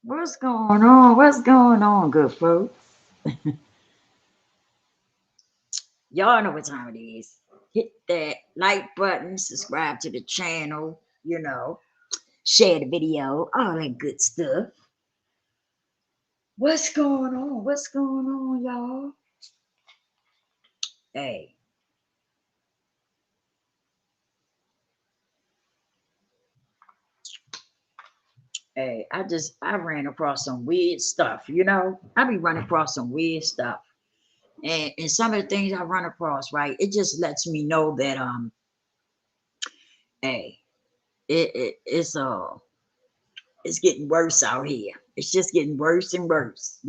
What's going on? What's going on, good folks? Y'all know what time it is. Hit that like button, subscribe to the channel, share the video, all that good stuff. What's going on? What's going on, y'all? Hey, hey, I ran across some weird stuff. I be running across some weird stuff. And some of the things I run across, right, it just lets me know that hey, it's getting worse out here. It's just getting worse and worse.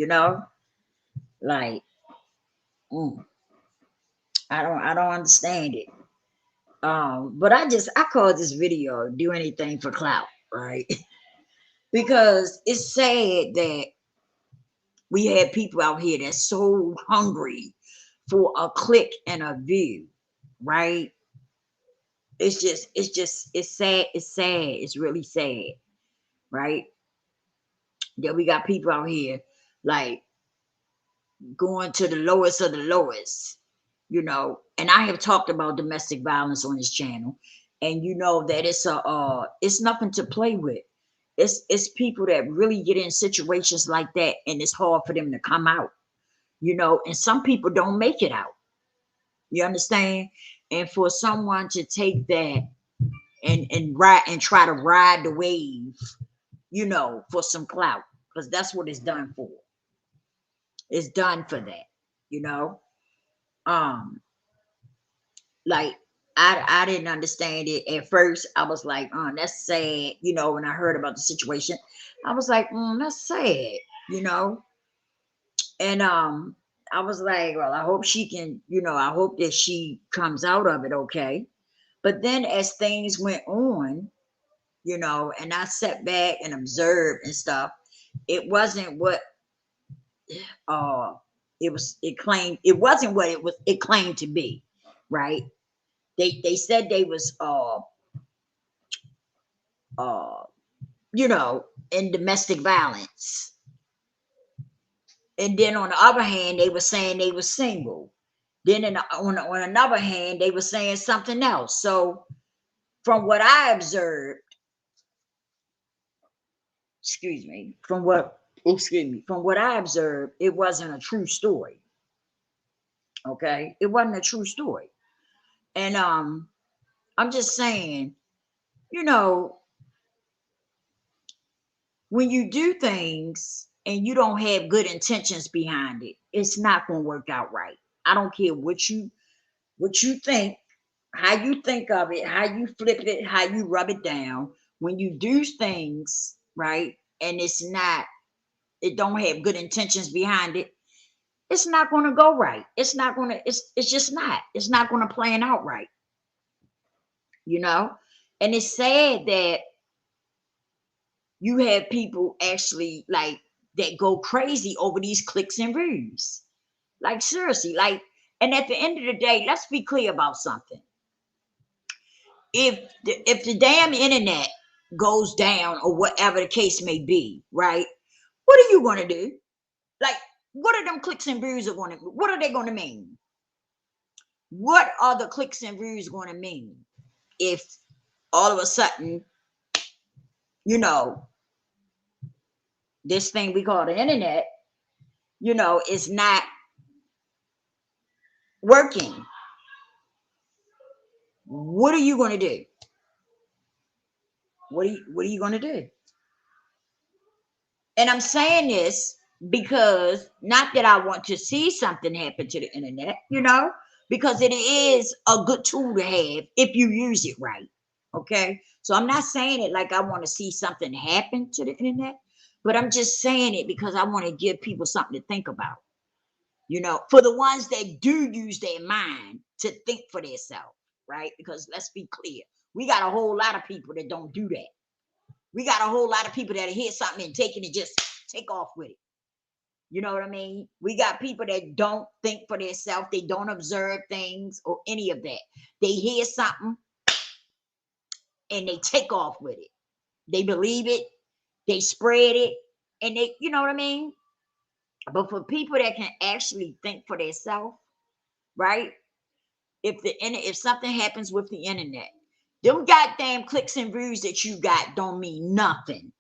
Like, mm, I don't understand it. But I call this video "Do Anything for Clout," right? Because it's sad that we have people out here that's so hungry for a click and a view, right? It's sad. It's sad. It's really sad, right? That we got people out here like going to the lowest of the lowest. And I have talked about domestic violence on this channel, and you know that it's nothing to play with. It's people that really get in situations like that, and it's hard for them to come out. And some people don't make it out. You understand? And for someone to take that and ride and try to ride the wave, for some clout, because that's what it's done for. It's done for that, you know. Um, like I didn't understand it at first. I was like, that's sad. When I heard about the situation, I was like, that's sad, you know. And I was like, well, I hope she can. I hope that she comes out of it okay. But then as things went on, and I sat back and observed and stuff, it wasn't what uh it claimed. It wasn't what it claimed to be, right? They said they was uh in domestic violence, and then on the other hand they were saying they were single. Then on another hand they were saying something else. So from what I observed, excuse me, from what I observed, it wasn't a true story. Okay, it wasn't a true story. And I'm just saying, you know when you do things and you don't have good intentions behind it, it's not going to work out right. I don't care what you think, how you think of it, how you flip it, how you rub it down. When you do things right and it don't have good intentions behind it, it's not going to go right. It's not going to. It's just not. It's not going to plan out right. You know, and it's sad that you have people actually like that go crazy over these clicks and views. Like seriously, like, and at the end of the day, let's be clear about something. If the damn internet goes down or whatever the case may be, right? What are you gonna do? Like, what are them clicks and views are gonna? What are they gonna mean? What are the clicks and views gonna mean if all of a sudden, you know, this thing we call the internet, is not working? What are you gonna do? What are you gonna do? And I'm saying this because not that I want to see something happen to the internet, because it is a good tool to have if you use it right. Okay. So I'm not saying it like I want to see something happen to the internet, but I'm just saying it because I want to give people something to think about, for the ones that do use their mind to think for themselves, right? Because let's be clear, we got a whole lot of people that don't do that. We got a whole lot of people that hear something and take it and just take off with it. You know what I mean? We got people that don't think for themselves. They don't observe things or any of that. They hear something and they take off with it. They believe it. They spread it. And they, you know what I mean? But for people that can actually think for themselves, right? If something happens with the internet, them goddamn clicks and views that you got don't mean nothing.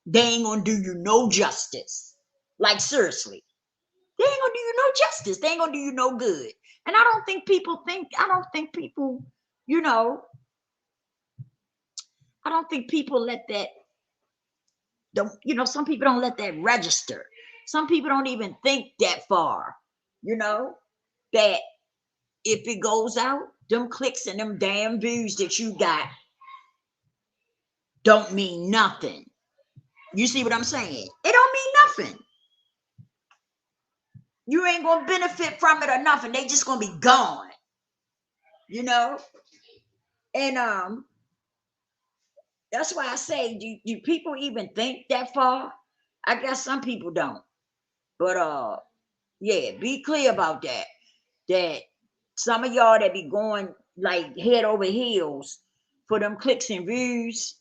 They ain't gonna do you no justice. Like seriously, they ain't gonna do you no justice. They ain't gonna do you no good. And I don't think people think. I don't think people, you know, I don't think people let that. Don't you know? Some people don't let that register. Some people don't even think that far. You know that if it goes out, them clicks and them damn views that you got don't mean nothing. You see what I'm saying? It don't mean nothing. You ain't gonna benefit from it or nothing. They just gonna be gone. You know? And that's why I say, do people even think that far? I guess some people don't. But yeah, be clear about that. That some of y'all that be going like head over heels for them clicks and views.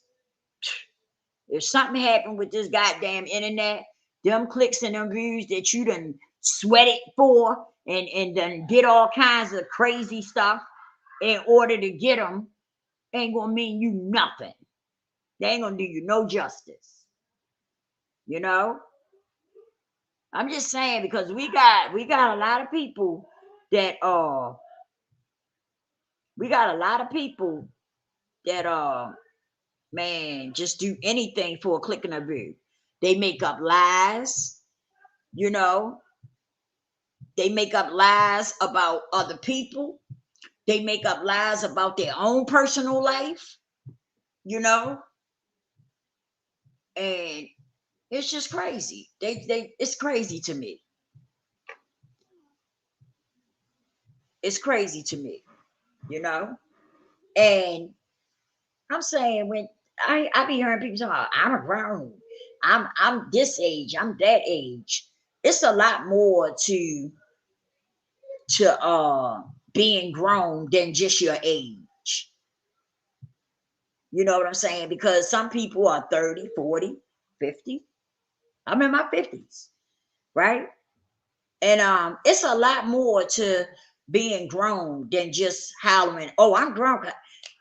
If something happened with this goddamn internet, them clicks and them views that you done sweated for and done did all kinds of crazy stuff in order to get them, ain't gonna mean you nothing. They ain't gonna do you no justice. You know? I'm just saying because we got a lot of people that we got a lot of people that man just do anything for a click and a view. They make up lies, you know. They make up lies about other people. They make up lies about their own personal life, you know, and it's just crazy. It's crazy to me. It's crazy to me, you know. And I'm saying when I be hearing people talk, I'm grown, I'm this age, I'm that age. It's a lot more to being grown than just your age. You know what I'm saying? Because some people are 30, 40, 50. I'm in my 50s, right? And it's a lot more to being grown than just hollering, oh, I'm grown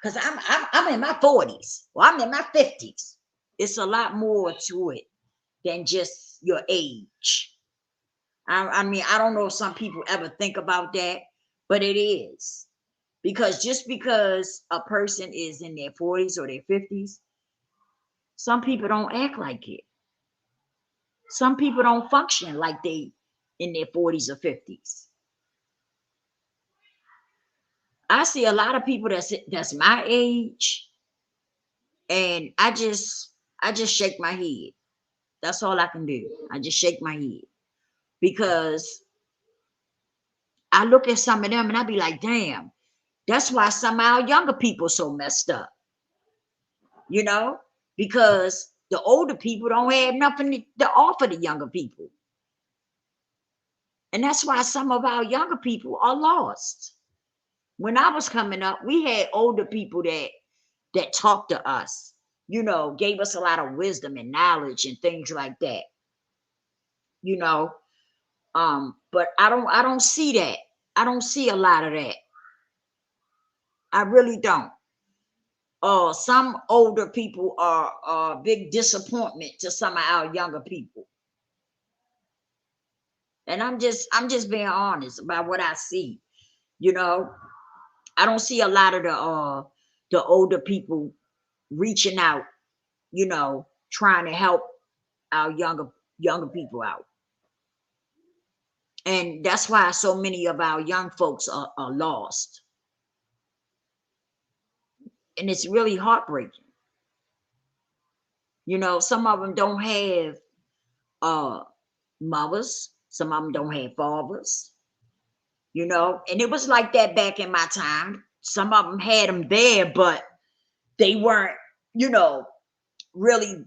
because I'm in my 40s. Well, I'm in my 50s. It's a lot more to it than just your age. I mean, I don't know if some people ever think about that, but it is. Because just because a person is in their 40s or their 50s, some people don't act like it. Some people don't function like they in their 40s or 50s. I see a lot of people that's my age, and I just shake my head. That's all I can do. I just shake my head because I look at some of them and I be like, damn, that's why some of our younger people so messed up, you know, because the older people don't have nothing to offer the younger people. And that's why some of our younger people are lost. When I was coming up, we had older people that talked to us, you know, gave us a lot of wisdom and knowledge and things like that, you know. But I don't see that. I don't see a lot of that. I really don't. Some older people are a big disappointment to some of our younger people. And I'm just being honest about what I see, you know. I don't see a lot of the older people reaching out, you know, trying to help our younger people out. And that's why so many of our young folks are lost. And it's really heartbreaking. You know, some of them don't have uh mothers, some of them don't have fathers, you know, and it was like that back in my time. Some of them had them there, but they weren't, you know, really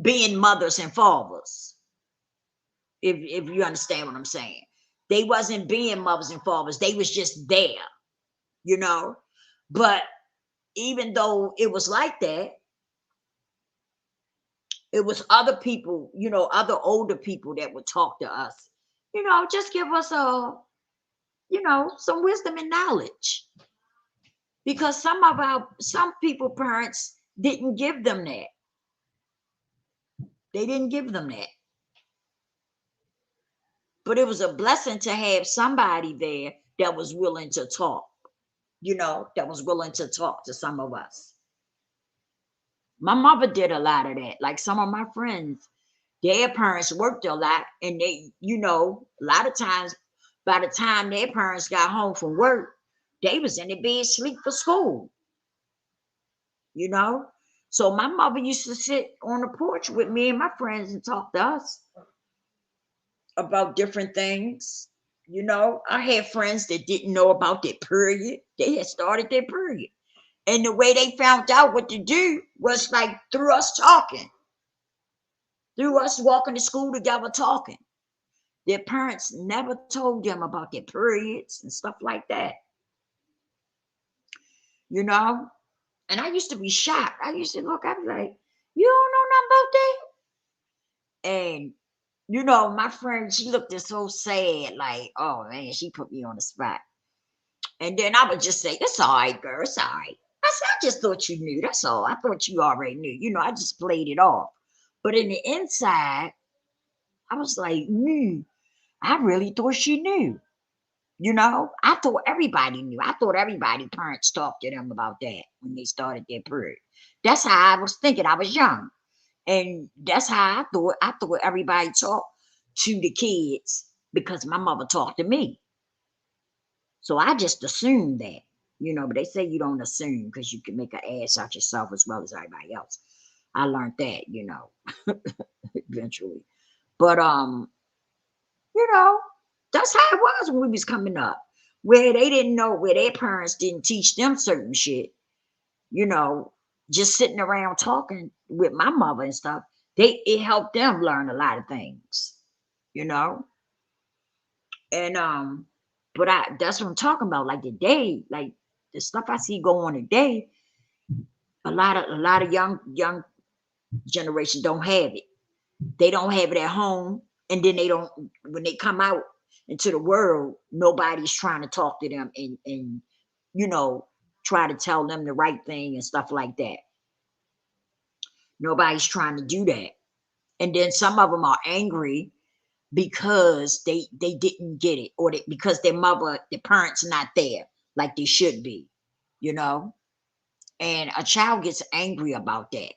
being mothers and fathers. If you understand what I'm saying. They wasn't being mothers and fathers. They was just there, you know. But even though it was like that, it was other people, other older people that would talk to us, just give us some wisdom and knowledge. Because some people parents didn't give them that. They didn't give them that. But it was a blessing to have somebody there that was willing to talk, that was willing to talk to some of us. My mother did a lot of that. Like some of my friends, their parents worked a lot, and they, a lot of times by the time their parents got home from work, they was in the bed sleep for school, you know. So my mother used to sit on the porch with me and my friends and talk to us about different things. I had friends that didn't know about their period. They had started their period. And the way they found out what to do was like through us talking, through us walking to school together talking. Their parents never told them about their periods and stuff like that, you know? And I used to be shocked. I used to look, I'd be like, you don't know nothing about that? And, my friend, she looked at so sad, like, oh man, she put me on the spot. And then I would just say, it's all right, girl, it's all right. I said, I just thought you knew. That's all. I thought you already knew. I just played it off. But in the inside, I was like, I really thought she knew. I thought everybody knew. I thought everybody parents talked to them about that when they started their period. That's how I was thinking. I was young. And that's how I thought. I thought everybody talked to the kids because my mother talked to me. So I just assumed that, but they say you don't assume because you can make an ass out yourself as well as everybody else. I learned that, eventually. But you know, that's how it was when we was coming up. Where they didn't know, where their parents didn't teach them certain shit, you know, just sitting around talking with my mother and stuff, it helped them learn a lot of things, you know. And but that's what I'm talking about. Like today, like the stuff I see go on today, a lot of young generation don't have it. They don't have it at home, and then they don't when they come out into the world, nobody's trying to talk to them and you know try to tell them the right thing and stuff like that. Nobody's trying to do that. And then some of them are angry because they didn't get it, or because their parents not there like they should be, you know. And a child gets angry about that,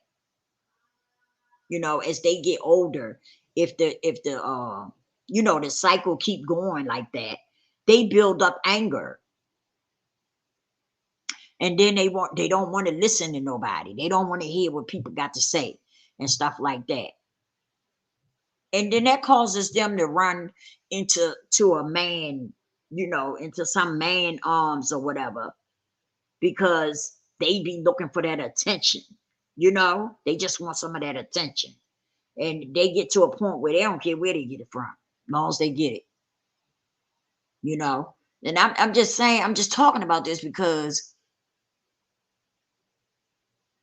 as they get older. If the the cycle keep going like that, they build up anger, and then they don't want to listen to nobody. They don't want to hear what people got to say and stuff like that. And then that causes them to run into a man, into some man arms or whatever, because they be looking for that attention. They just want some of that attention, and they get to a point where they don't care where they get it from, as long as they get it. you know. And I'm just saying, I'm just talking about this because,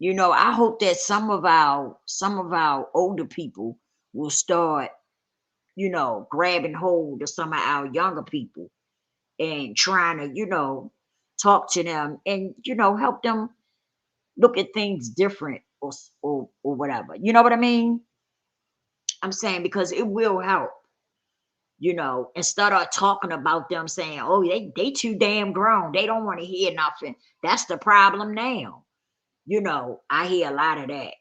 I hope that some of our older people will start, grabbing hold of some of our younger people and trying to, talk to them and, help them look at things different, or whatever. You know what I mean? I'm saying because it will help. Instead of talking about them saying, oh, they too damn grown. They don't want to hear nothing. That's the problem now. I hear a lot of that.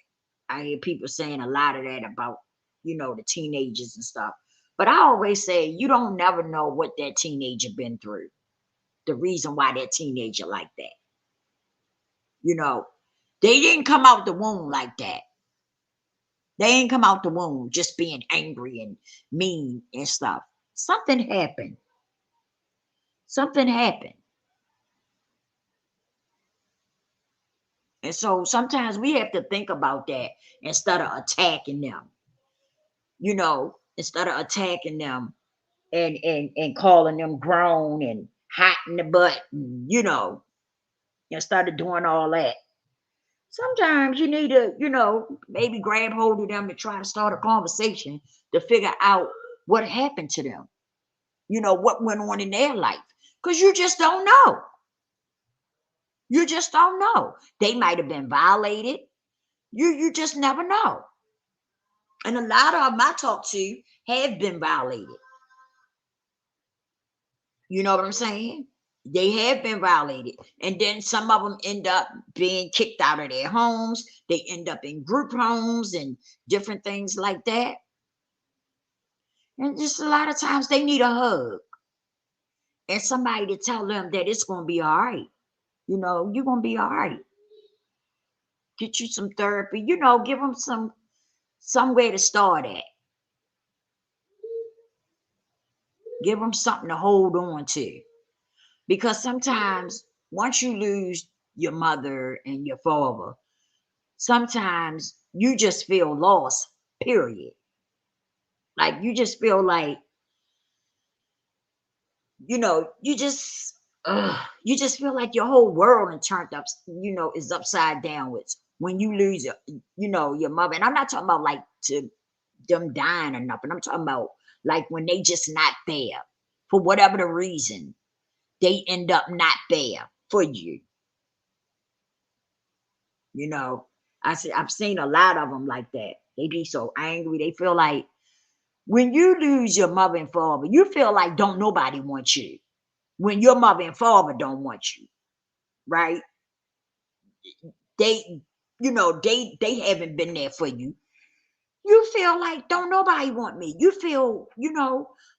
I hear people saying a lot of that about, the teenagers and stuff. But I always say you don't never know what that teenager been through. The reason why that teenager like that. You know, they didn't come out the womb like that. They ain't come out the womb just being angry and mean and stuff. Something happened. Something happened. And so sometimes we have to think about that instead of attacking them, instead of attacking them and calling them grown and hot in the butt, instead of doing all that. Sometimes you need to, maybe grab hold of them and try to start a conversation to figure out what happened to them, what went on in their life. Because you just don't know. You just don't know. They might have been violated. You just never know. And a lot of them I talk to have been violated. You know what I'm saying? They have been violated. And then some of them end up being kicked out of their homes. They end up in group homes and different things like that. And just a lot of times they need a hug and somebody to tell them that it's going to be all right. You're going to be all right. Get you some therapy, give them somewhere to start at. Give them something to hold on to. Because sometimes once you lose your mother and your father, sometimes you just feel lost, period. Like you just feel like, you just feel like your whole world and turned up, is upside downwards when you lose your mother. And I'm not talking about like to them dying or nothing. I'm talking about like when they just not there for whatever the reason, they end up not there for you. You know, I've seen a lot of them like that. They be so angry. They feel like when you lose your mother and father, you feel like don't nobody want you. When your mother and father don't want you, right? They, they haven't been there for you. You feel like don't nobody want me. You feel,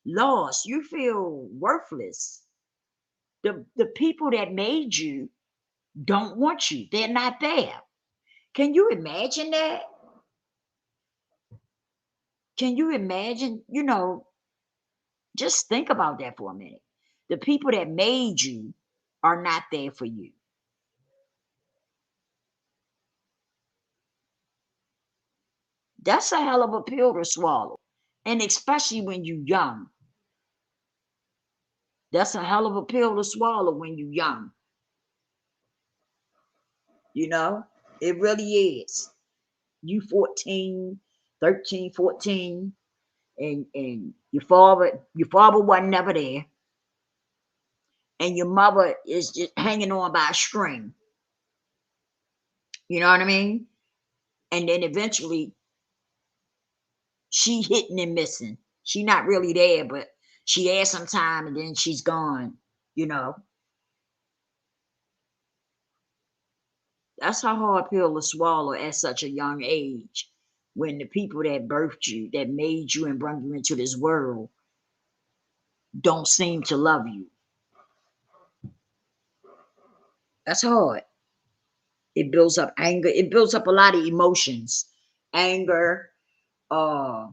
lost. You feel worthless. The people that made you don't want you. They're not there. Can you imagine that? Can you imagine, just think about that for a minute. The people that made you are not there for you. That's a hell of a pill to swallow. And especially when you're young. That's a hell of a pill to swallow when you're young. You know, it really is. You 14, 13, 14, and your father wasn't never there. And your mother is just hanging on by a string. You know what I mean? And then eventually she hitting and missing. She not really there, but she there sometime and then she's gone, you know. That's a hard pill to swallow at such a young age when the people that birthed you, that made you and brought you into this world, don't seem to love you. That's hard. It builds up anger. It builds up a lot of emotions. Anger, uh,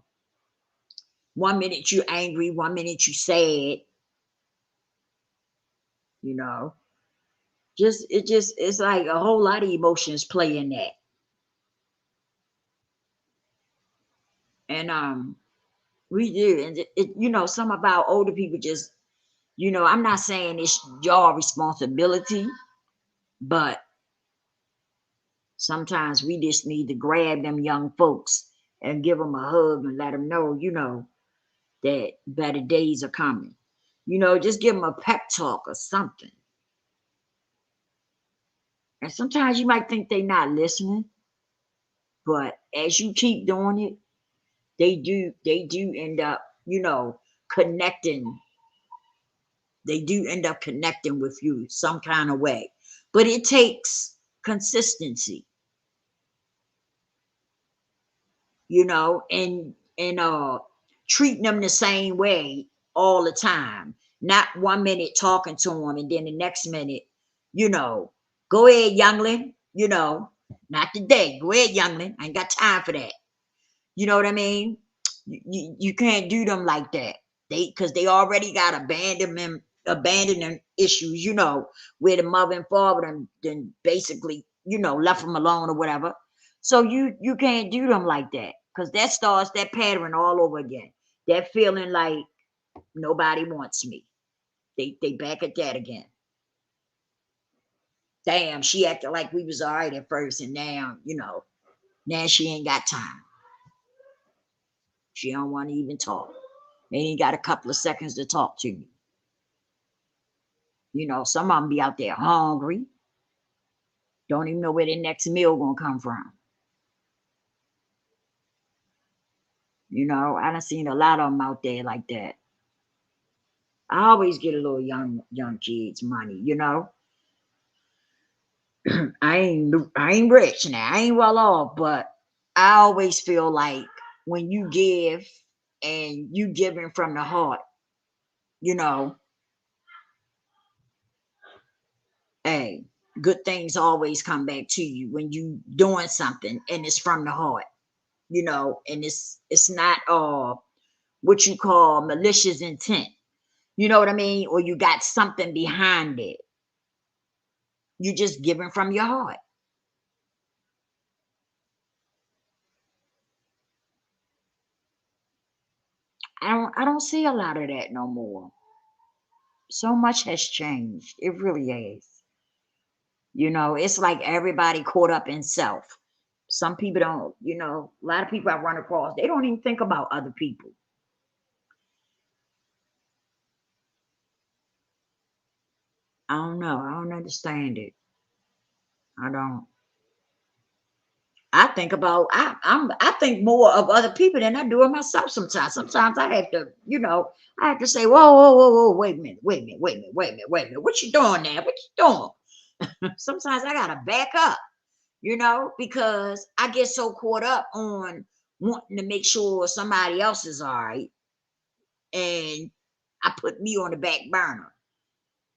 1 minute you angry, 1 minute you sad, you know. It's like a whole lot of emotions play in that. And we do. And some of our older people just, I'm not saying it's your responsibility, but sometimes we just need to grab them young folks and give them a hug and let them know, that better days are coming. Just give them a pep talk or something. And sometimes you might think they're not listening, but as you keep doing it, they do end up, connecting. They do end up connecting with you some kind of way. But it takes consistency, and treating them the same way all the time. Not 1 minute talking to them and then the next minute, you know, go ahead, youngling, not today. Go ahead, youngling. I ain't got time for that. You know what I mean? You can't do them like that. Because they already got abandoning issues, where the mother and father then basically, left them alone or whatever. So you can't do them like that because that starts that pattern all over again. That feeling like nobody wants me. They back at that again. Damn, she acted like we was all right at first, and now, now she ain't got time. She don't want to even talk. They ain't got a couple of seconds to talk to me. Some of them be out there hungry, don't even know where their next meal gonna come from. I done seen a lot of them out there like that. I always get a little young kids money. I ain't rich now. I ain't well off, but I always feel like when you give and you giving from the heart, you know, hey, good things always come back to you when you doing something and it's from the heart, and it's not what you call malicious intent. You know what I mean? Or you got something behind it. You just giving from your heart. I don't see a lot of that no more. So much has changed. It really has. It's like everybody caught up in self. Some people don't, a lot of people I run across, they don't even think about other people. I don't know. I don't understand it. I don't. I think more of other people than I do of myself sometimes. Sometimes I have to say, whoa, whoa, whoa, whoa, wait a minute, wait a minute, wait a minute, wait a minute, wait a minute. What you doing now? What you doing? Sometimes I gotta back up, because I get so caught up on wanting to make sure somebody else is all right, and I put me on the back burner,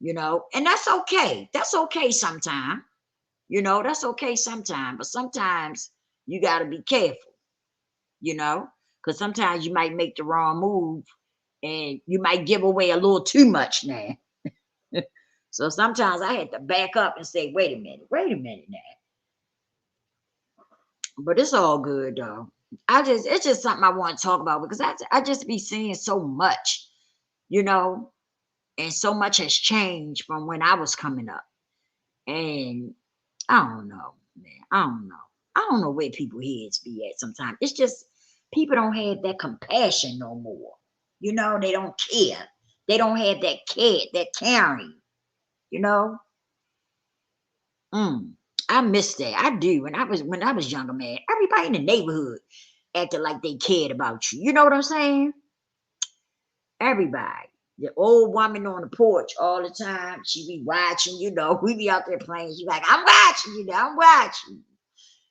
and that's okay. That's okay sometimes, that's okay sometimes, but sometimes you got to be careful, you know, because sometimes you might make the wrong move and you might give away a little too much now. So sometimes I had to back up and say, wait a minute now. But it's all good though. It's just something I want to talk about because I just be seeing so much, you know, and so much has changed from when I was coming up. And I don't know, man. I don't know. I don't know where people heads be at sometimes. It's just people don't have that compassion no more. They don't care. They don't have that care, that caring, you know? Mm. I miss that. I do. When I was younger, man, everybody in the neighborhood acted like they cared about you. You know what I'm saying? Everybody. The old woman on the porch all the time. She be watching, we be out there playing. She like, I'm watching you now, I'm watching.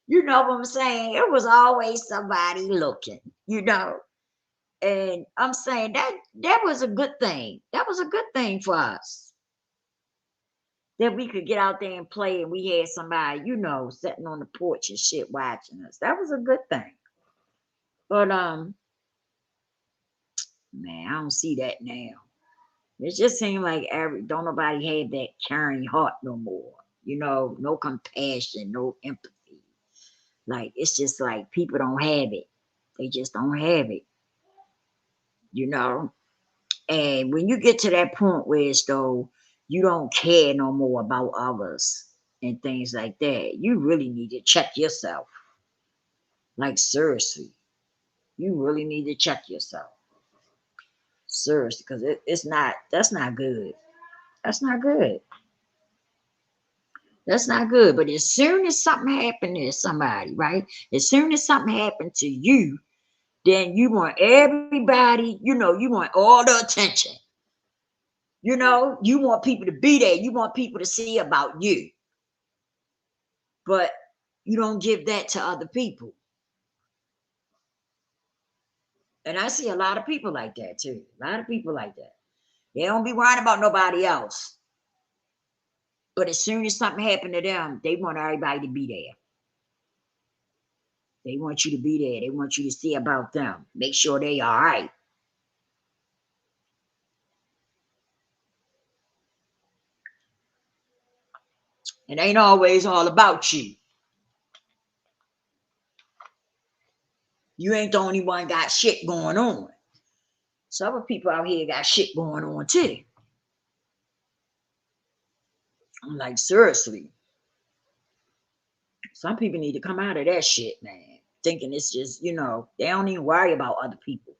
You know what I'm saying? It was always somebody looking, And I'm saying that was a good thing. That was a good thing for us. That we could get out there and play and we had somebody, sitting on the porch and shit watching us. That was a good thing. But man, I don't see that now. It just seems like don't nobody have that caring heart no more. No compassion, no empathy. Like it's just like people don't have it. They just don't have it. You know. And when you get to that point where it's though you don't care no more about others and things like that, you really need to check yourself. Like seriously, you really need to check yourself. Seriously, because it's not. That's not good. That's not good. That's not good. But as soon as something happened to somebody, right? As soon as something happened to you, then you want everybody, you want all the attention. You want people to be there. You want people to see about you. But you don't give that to other people. And I see a lot of people like that too. A lot of people like that. They don't be worrying about nobody else. But as soon as something happened to them, they want everybody to be there. They want you to be there. They want you to see about them. Make sure they all right. It ain't always all about you. You ain't the only one got shit going on. Some other people out here got shit going on too. I'm like, seriously. Some people need to come out of that shit, man. Thinking it's just, they don't even worry about other people.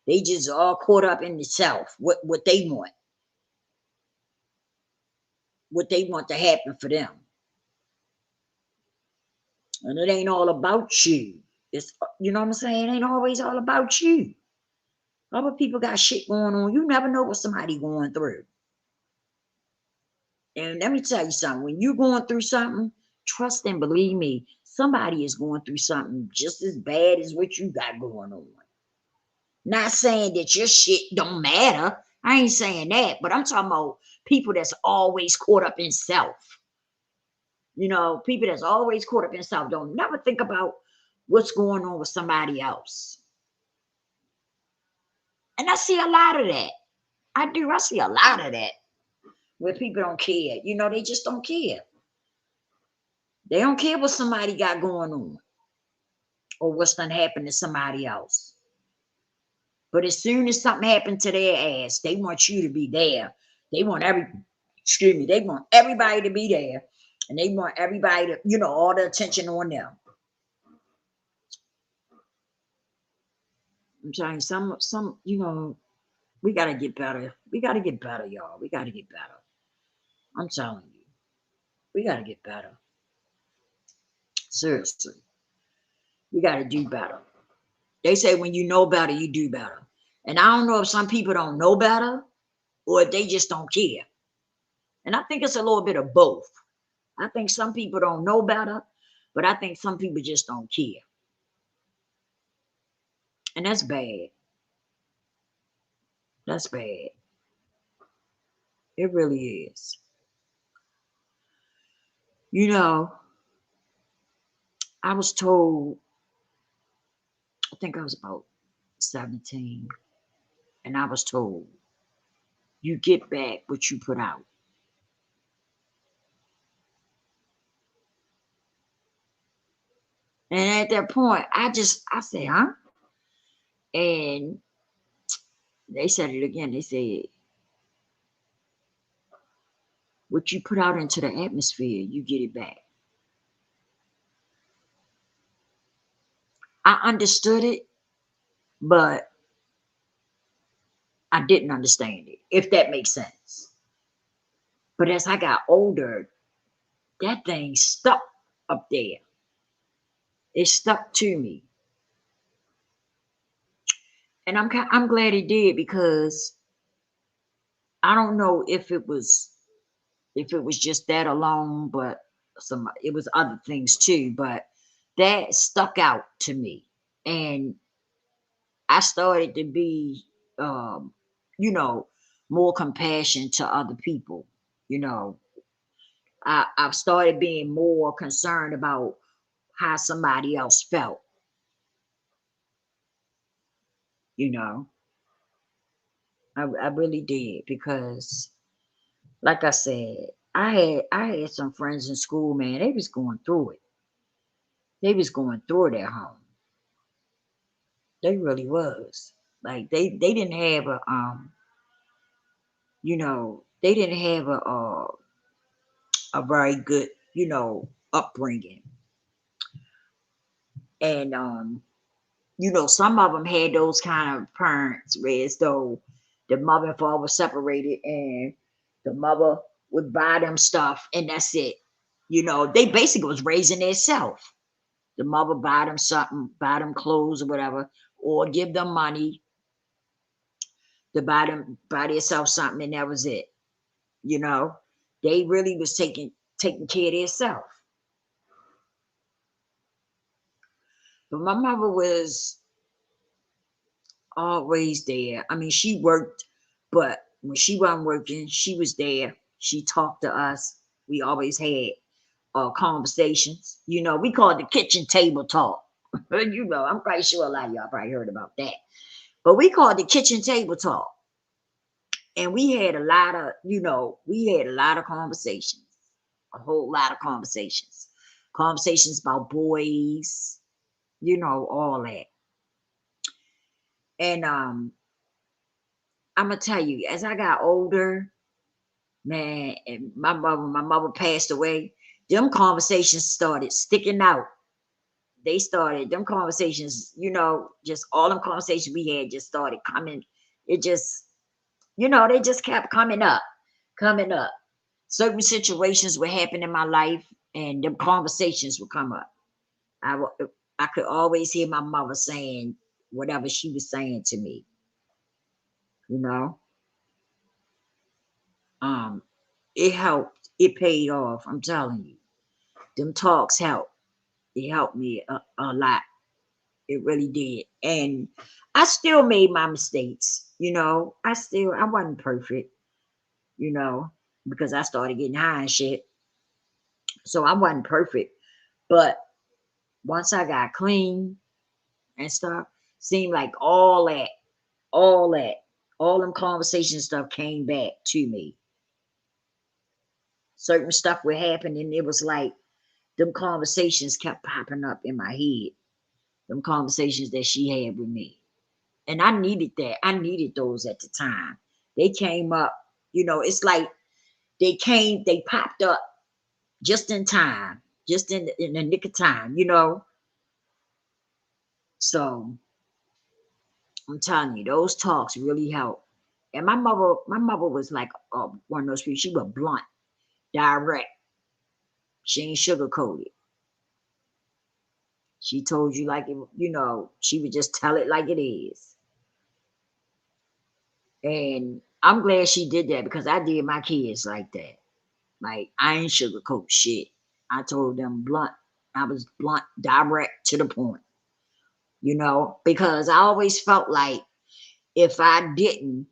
They just all caught up in themselves, what they want to happen for them. And it ain't all about you. It's, you know what I'm saying? It ain't always all about you. Other people got shit going on. You never know what somebody going through. And let me tell you something. When you're going through something, trust and believe me, somebody is going through something just as bad as what you got going on. Not saying that your shit don't matter. I ain't saying that, but I'm talking about people that's always caught up in self. People that's always caught up in self don't never think about what's going on with somebody else. And I see a lot of that. I do. I see a lot of that where people don't care. They just don't care. They don't care what somebody got going on or what's done happened to somebody else. But as soon as something happened to their ass, they want you to be there. They want they want everybody to be there. And they want everybody to, all the attention on them. I'm telling you, we gotta get better. We gotta get better, y'all. We gotta get better. I'm telling you, we gotta get better. Seriously, we gotta do better. They say when you know better, you do better. And I don't know if some people don't know better or if they just don't care. And I think it's a little bit of both. I think some people don't know better, but I think some people just don't care. And that's bad. That's bad. It really is. You know, I was told, I think I was about 17, and I was told, you get back what you put out. And at that point, I said, huh? And they said it again. They said, what you put out into the atmosphere, you get it back. I understood it, but I didn't understand it, if that makes sense. But as I got older, that thing stuck up there. It stuck to me. And I'm glad it did because I don't know if it was just that alone, but it was other things too, but that stuck out to me. And I started to be um, you know, more compassion to other people. You know, I've started being more concerned about how somebody else felt, you know. I really did because like I said, I had some friends in school, man, they was going through it. They was going through it at home. They really was. Like they didn't have they didn't have a very good, upbringing. And some of them had those kind of parents where as though the mother and father was separated and the mother would buy them stuff and that's it. They basically was raising themselves. The mother buy them something, buy them clothes or whatever, or give them money to buy themselves something, and that was it. You know, they really was taking care of themselves. But my mother was always there. I mean, she worked, but when she wasn't working, she was there. She talked to us. We always had conversations. We call it the kitchen table talk. I'm quite sure a lot of y'all probably heard about that. But we call it the kitchen table talk. And we had a lot of conversations, a whole lot of conversations. Conversations about boys, all that. And I'm gonna tell you, as I got older, man, and my mother passed away. them conversations started sticking out. They started them conversations, just all them conversations we had just started coming. It just, they just kept coming up, coming up. Certain situations would happen in my life, and them conversations would come up. I could always hear my mother saying whatever she was saying to me. You know, um, it helped. It paid off. I'm telling you, them talks helped. It helped me a lot. It really did. And I still made my mistakes. I wasn't perfect. You know, because I started getting high and shit. So I wasn't perfect. But once I got clean and stuff, seemed like all that, all them conversation stuff came back to me. Certain stuff would happen, and it was like them conversations kept popping up in my head. Them conversations that she had with me. And I needed that. I needed those at the time. They came up, it's like they popped up just in time, just in the nick of time. So I'm telling you, those talks really help. And my mother was like one of those people. She was blunt, direct. She ain't sugarcoated. She told you like it, she would just tell it like it is. And I'm glad she did that because I did my kids like that. Like I ain't sugarcoat shit. I told them blunt. I was blunt, direct to the point. Because I always felt like if I didn't,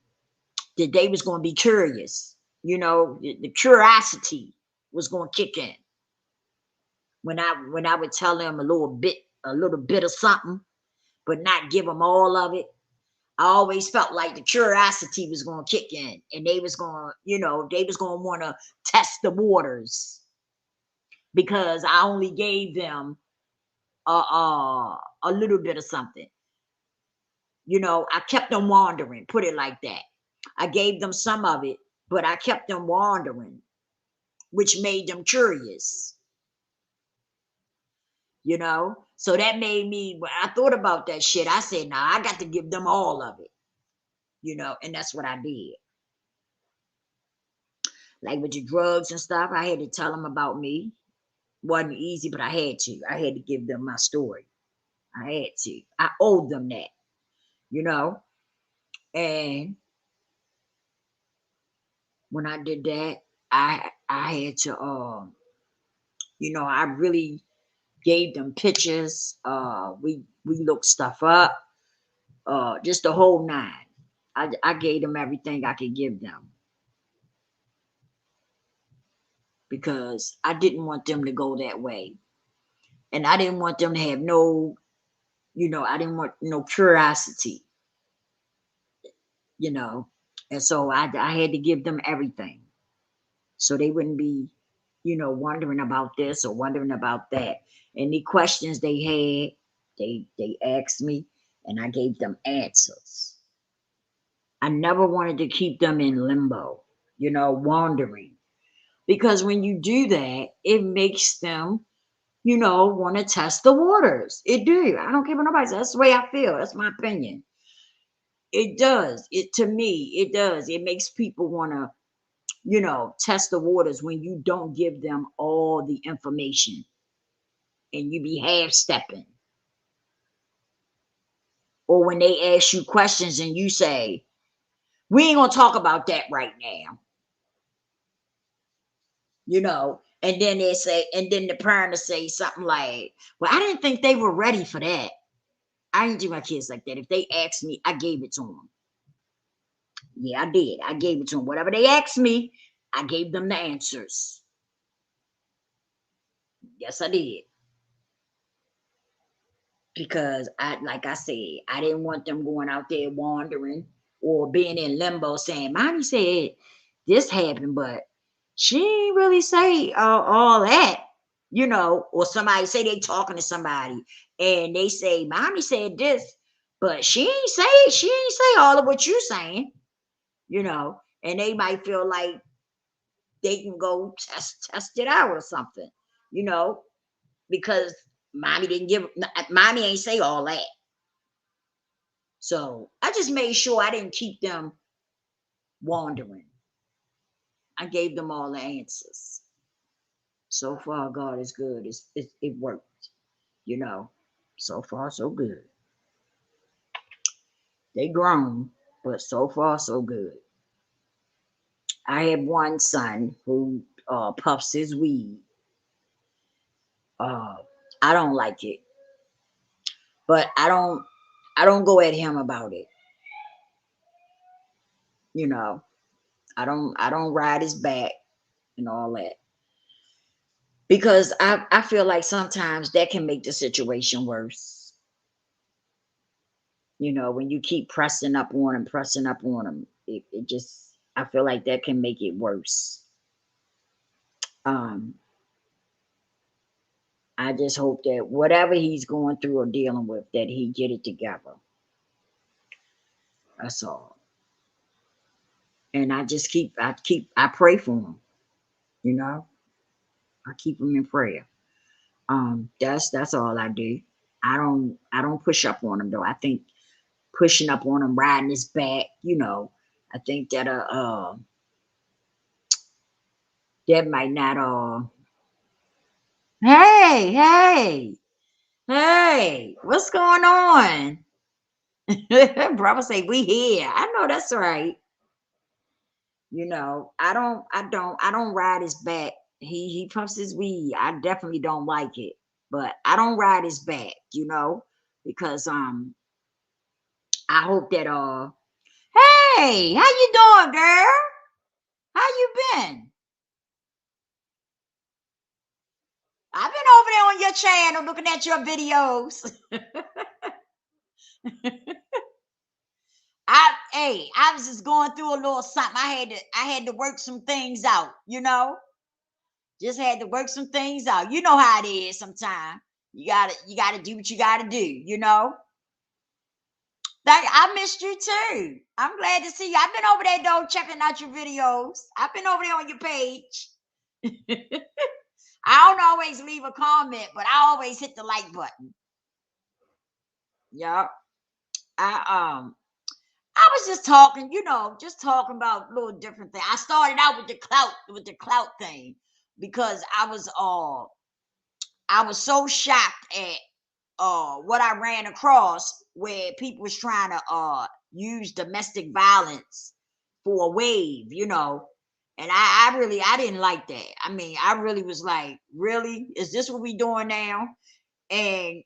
that they was going to be curious. The curiosity was going to kick in when I would tell them a little bit of something, but not give them all of it. I always felt like the curiosity was going to kick in, and they was going to want to test the waters because I only gave them a little bit of something. I kept them wandering. Put it like that. I gave them some of it, but I kept them wandering, which made them curious. So that made me. When I thought about that shit, I said, "Nah, I got to give them all of it." And that's what I did. Like with the drugs and stuff, I had to tell them about me. Wasn't easy, but I had to. I had to give them my story. I had to. I owed them that, you know. And when I did that, I had to I really gave them pictures. We looked stuff up. Just the whole nine. I gave them everything I could give them because I didn't want them to go that way. And I didn't want them to have I didn't want no curiosity, you know. And so I had to give them everything so they wouldn't be, wondering about this or wondering about that. Any questions they had, they asked me, and I gave them answers. I never wanted to keep them in limbo, wandering. Because when you do that, it makes them, want to test the waters. It do. I don't care what nobody says. That's the way I feel. That's my opinion. It does. It to me, it does. It makes people want to, test the waters when you don't give them all the information and you be half stepping. Or when they ask you questions and you say, we ain't gonna talk about that right now, and then and then the parent will say something like, well, I didn't think they were ready for that. I didn't do my kids like that. If they asked me, I gave it to them. Yeah, I did. I gave it to them. Whatever they asked me, I gave them the answers. Yes, I did. Because like I said, I didn't want them going out there wandering or being in limbo saying, Mommy said this happened, but she ain't really say all that, or somebody say they talking to somebody and they say, Mommy said this, but she ain't say all of what you saying, and they might feel like they can go test it out or something. you know, because mommy ain't say all that. So I just made sure I didn't keep them wandering. I gave them all the answers. So far, God is good. It worked, you know. So far, so good. They grown, but so far, so good. I have one son who puffs his weed. Uh, I don't like it, but I don't go at him about it. You know, I don't ride his back and all that because I feel like sometimes that can make the situation worse. You know, when you keep pressing up on him, it just I feel like that can make it worse. Um, I just hope that whatever he's going through or dealing with, that he get it together. That's all. And I pray for him. You know, I keep him in prayer. That's all I do. I don't push up on him though. I think pushing up on him, riding his back, I think that might not hey, hey, hey, what's going on? Brother say we here. I know that's right. I don't ride his back. He puffs his weed. I definitely don't like it. But I don't ride his back, because I hope that hey, how you doing, girl? How you been? I've been over there on your channel looking at your videos. I was just going through a little something. I had to work some things out. Just had to work some things out. You know how it is sometimes. You gotta do what you gotta do. I missed you too. I'm glad to see you. I've been over there though, checking out your videos. I've been over there on your page. I don't always leave a comment, but I always hit the like button. Yup. I I was just talking about little different things. I started out with the clout thing because I was so shocked at what I ran across where people was trying to use domestic violence for a wave. And I didn't like that. I mean, I really was like, really? Is this what we doing now? And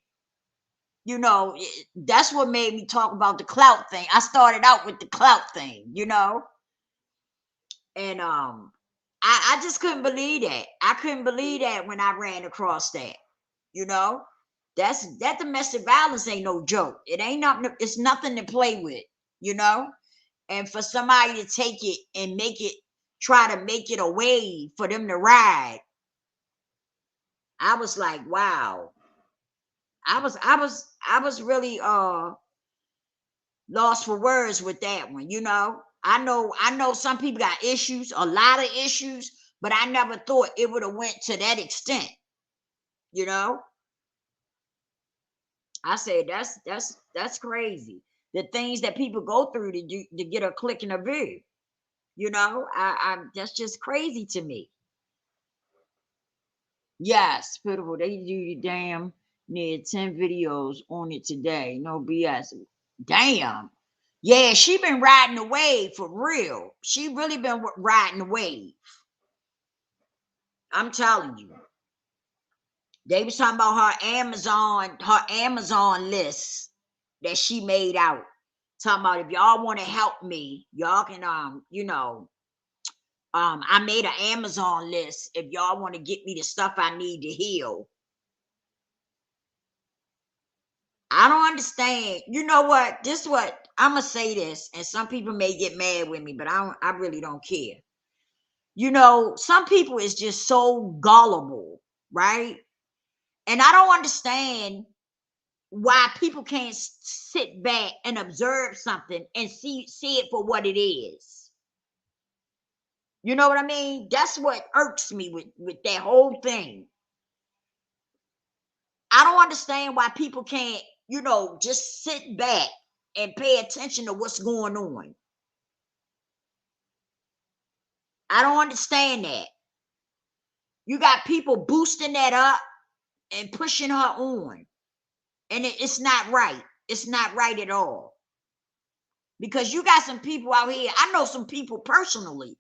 that's what made me talk about the clout thing. I started out with the clout thing. And I just couldn't believe that. I couldn't believe that when I ran across that. You know, that domestic violence ain't no joke. It ain't nothing. It's nothing to play with. You know, and for somebody to take it and try to make it a wave for them to ride, I was like, wow. I was really lost for words with that one. I know some people got issues, a lot of issues, but I never thought it would have went to that extent. You know, I said that's crazy. The things that people go through to get a click and a view. I that's just crazy to me. Yes, pitiful. They do damn near 10 videos on it today. No BS. Damn. Yeah, she been riding the wave for real. She really been riding the wave. I'm telling you. They was talking about her Amazon list that she made out. Talking about if y'all want to help me, y'all can I made an Amazon list if y'all want to get me the stuff I need to heal. I don't understand. You know what? This is what I'm gonna say this, and some people may get mad with me, but I really don't care. Some people is just so gullible, right? And I don't understand why people can't sit back and observe something and see it for what it is. You know what I mean? That's what irks me with that whole thing. I don't understand why people can't, just sit back and pay attention to what's going on. I don't understand that. You got people boosting that up and pushing her on. And it's not right. It's not right at all. Because you got some people out here, I know some people personally,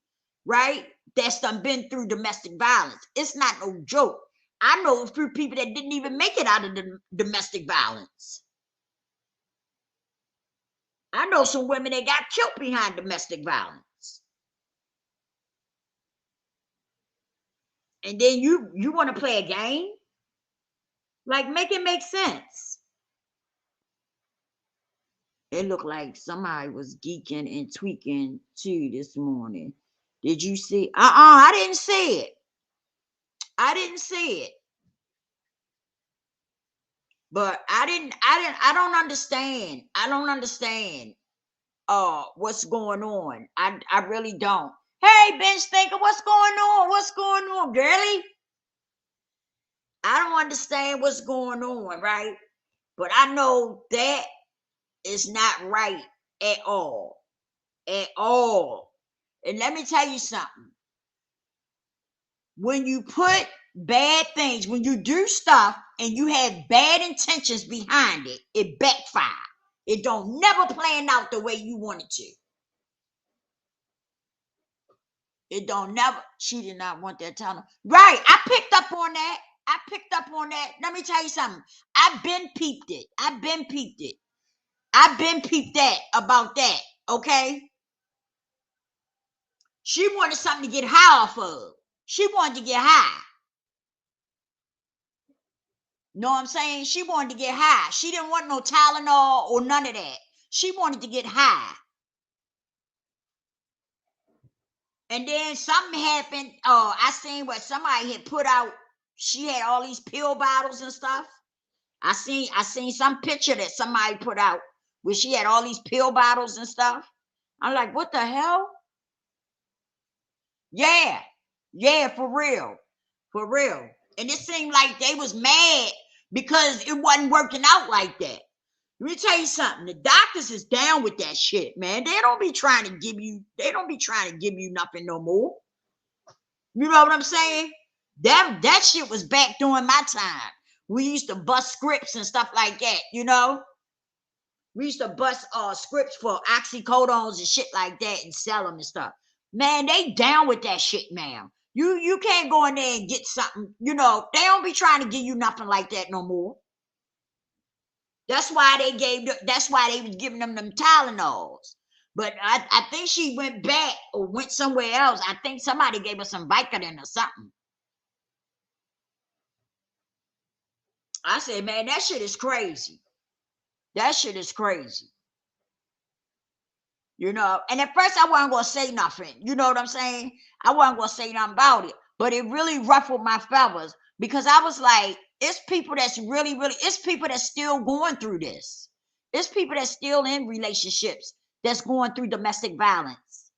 right? That's done been through domestic violence. It's not no joke. I know a few people that didn't even make it out of the domestic violence. I know some women that got killed behind domestic violence. And then you want to play a game? Like, make it make sense. It looked like somebody was geeking and tweaking too this morning. Did you see? I didn't see it. I didn't see it. But I don't understand. I don't understand what's going on. I really don't. Hey, bench thinker, what's going on? What's going on, girlie? I don't understand what's going on, right? But I know that is not right at all. At all. And let me tell you something. When you put bad things, when you do stuff and you have bad intentions behind it, it backfires. It don't never plan out the way you want it to. It don't never. She did not want that talent. Right. I picked up on that. Let me tell you something. I've been peeped it. I've been peeped that about that. Okay. She wanted something to get high off of. She wanted to get high. Know what I'm saying? She wanted to get high. She didn't want no Tylenol or none of that. She wanted to get high. And then something happened. I seen what somebody had put out. She had all these pill bottles and stuff. I seen some picture that somebody put out where she had all these pill bottles and stuff. I'm like, what the hell? Yeah, for real. And it seemed like they was mad because it wasn't working out like that. Let me tell you something. The doctors is down with that shit, man. They don't be trying to give you nothing no more. You know what I'm saying? That shit was back during my time. We used to bust scripts and stuff like that, We used to bust scripts for oxycodones and shit like that and sell them and stuff. Man, they down with that shit, man. You can't go in there and get something, they don't be trying to give you nothing like that no more. That's why they was giving them Tylenols. But I think she went back or went somewhere else. I think somebody gave her some Vicodin or something. I said, man, that shit is crazy. That shit is crazy. And at first I wasn't going to say nothing. You know what I'm saying? I wasn't going to say nothing about it. But it really ruffled my feathers because I was like, it's people that's it's people that's still going through this. It's people that's still in relationships that's going through domestic violence.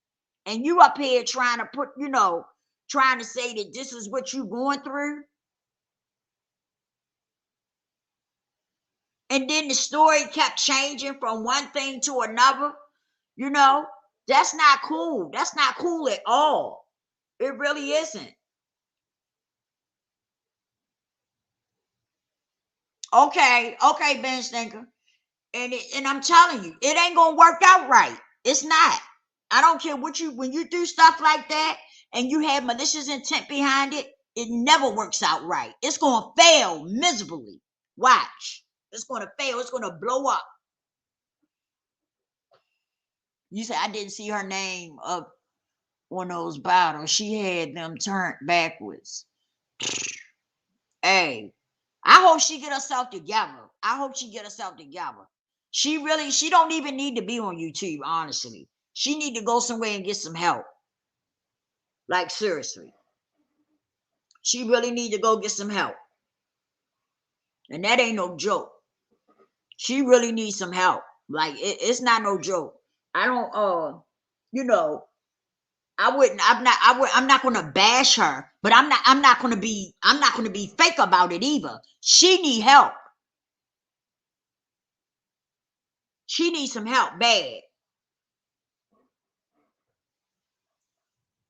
And you up here trying to trying to say that this is what you're going through. And then the story kept changing from one thing to another. That's not cool. That's not cool at all. It really isn't. Okay, Ben Stinker. And I'm telling you, it ain't gonna work out right. It's not. I don't care when you do stuff like that and you have malicious intent behind it, it never works out right. It's gonna fail miserably. Watch. It's gonna fail. It's gonna blow up. You say I didn't see her name up on those bottles. She had them turned backwards. Hey, I hope she get herself together. She don't even need to be on YouTube, honestly. She need to go somewhere and get some help. Like, seriously. She really need to go get some help. And that ain't no joke. She really needs some help. Like, it's not no joke. I don't, I'm not going to bash her, but I'm not going to be fake about it either. She need help. She needs some help bad.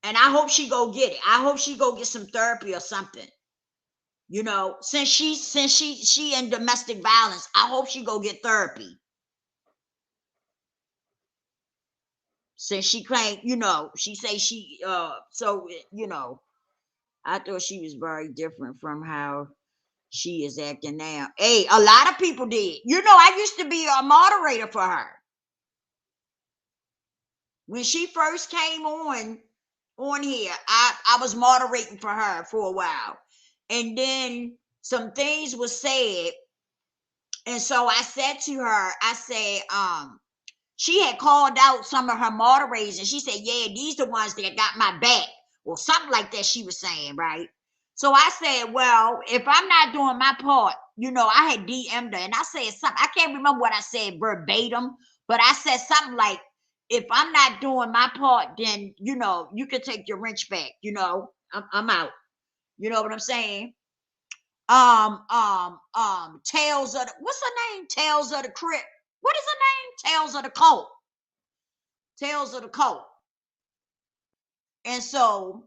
And I hope she go get it. I hope she go get some therapy or something. You know, since she in domestic violence, I hope she go get therapy. Since she claimed, you know, she say she so you know, I thought she was very different from how she is acting now. Hey, a lot of people did. You know, I used to be a moderator for her. When she first came on here, I was moderating for her for a while. And then some things were said. And so I said to her, I said, she had called out some of her moderators and she said, yeah, these the ones that got my back or something like that she was saying, right? So I said, well, if I'm not doing my part, you know, I had DM'd her and I said something. I can't remember what I said verbatim, but I said something like, if I'm not doing my part, then, you know, you can take your wrench back, you know, I'm out. You know what I'm saying? Tales of the, what's her name? Tales of the Crypt. What is her name? Tales of the Cult. Tales of the Cult. And so,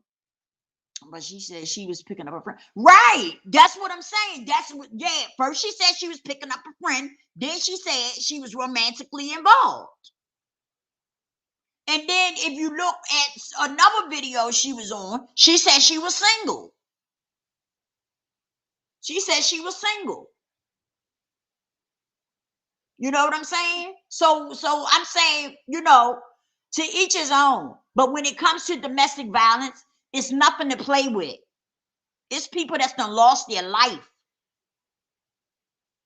but she said she was picking up a friend. Right. That's what I'm saying. That's what, yeah. First she said she was picking up a friend. Then she said she was romantically involved. And then if you look at another video she was on, she said she was single. She said she was single. You know what I'm saying? So I'm saying, you know, to each his own. But when it comes to domestic violence, it's nothing to play with. It's people that's done lost their life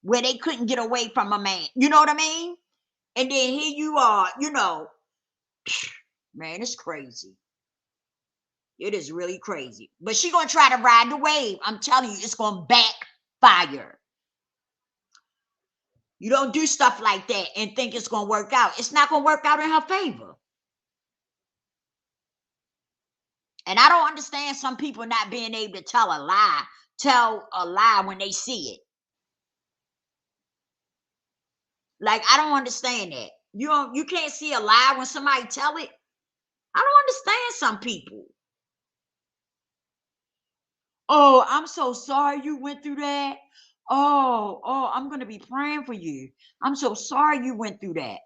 where they couldn't get away from a man. You know what I mean? And then here you are, you know, man, it's crazy. It is really crazy. But she gonna try to ride the wave. I'm telling you, it's gonna backfire. You don't do stuff like that and think it's gonna work out. It's not gonna work out in her favor. And I don't understand some people not being able to tell a lie when they see it. Like, I don't understand that. You can't see a lie when somebody tell it. I don't understand some people. Oh, I'm so sorry you went through that. Oh, I'm gonna be praying for you. I'm so sorry you went through that.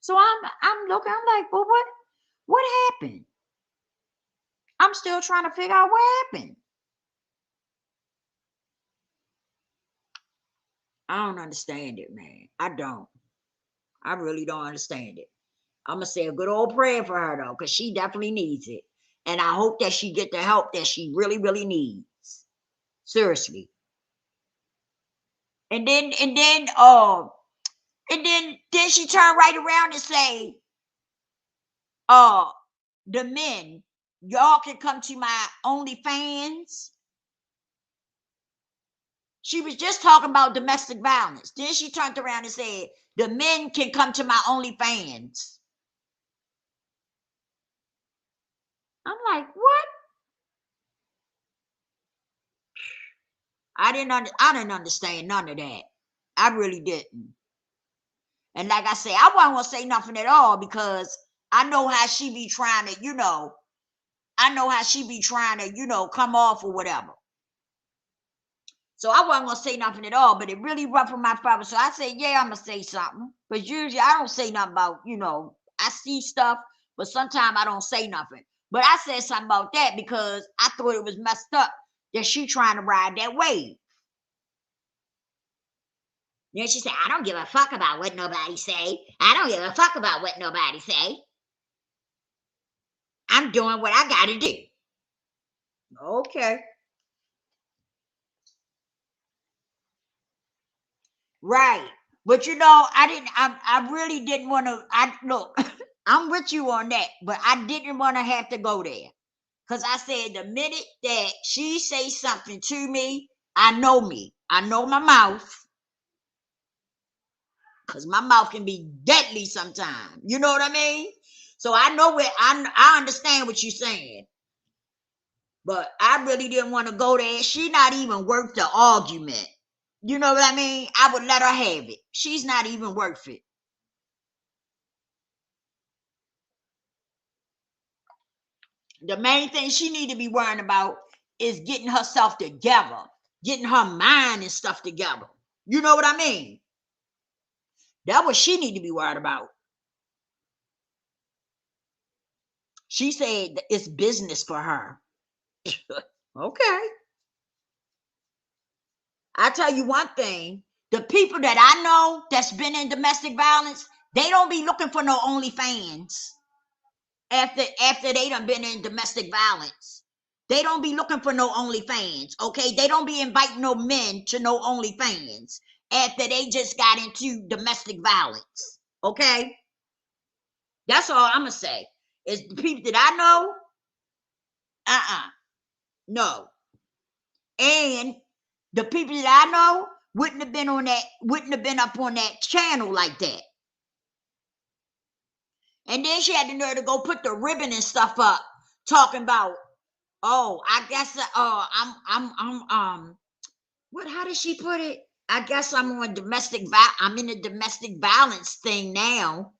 So I'm looking, I'm like, well, what happened? I'm still trying to figure out what happened. I don't understand it, man. I don't. I really don't understand it. I'm gonna say a good old prayer for her though, because she definitely needs it. And I hope that she get the help that she really, really needs. Seriously. And then she turned right around and say, uh, the men, y'all can come to my OnlyFans. She was just talking about domestic violence. Then she turned around and said, the men can come to my OnlyFans. I'm like, what? I didn't understand none of that. I really didn't. And like I say, I wasn't gonna say nothing at all because I know how she be trying to, come off or whatever. So I wasn't gonna say nothing at all, but it really ruffled my feathers. So I said, yeah, I'm gonna say something. But usually I don't say nothing about, I see stuff, but sometimes I don't say nothing. But I said something about that because I thought it was messed up that she trying to ride that wave. Then she said, I don't give a fuck about what nobody say. I don't give a fuck about what nobody say. I'm doing what I gotta do. Okay. Right. But I really didn't want to. Look, I'm with you on that, but I didn't want to have to go there. Because I said the minute that she say something to me, I know me. I know my mouth. because my mouth can be deadly sometimes. You know what I mean? So I know where I understand what you're saying. But I really didn't want to go there. She not even worth the argument. You know what I mean? I would let her have it. She's not even worth it. The main thing she need to be worrying about is getting herself together, getting her mind and stuff together. You know what I mean? That's what she need to be worried about. She said it's business for her. Okay. I tell you one thing, the people that I know that's been in domestic violence, they don't be looking for no OnlyFans after they done been in domestic violence. They don't be looking for no OnlyFans, okay? They don't be inviting no men to no OnlyFans after they just got into domestic violence, okay? That's all I'm going to say. Is the people that I know, no. And the people that I know wouldn't have been up on that channel like that. And then she had the nerve to go put the ribbon and stuff up, talking about, oh, I guess I'm what, how did she put it? I guess I'm in a domestic violence thing now.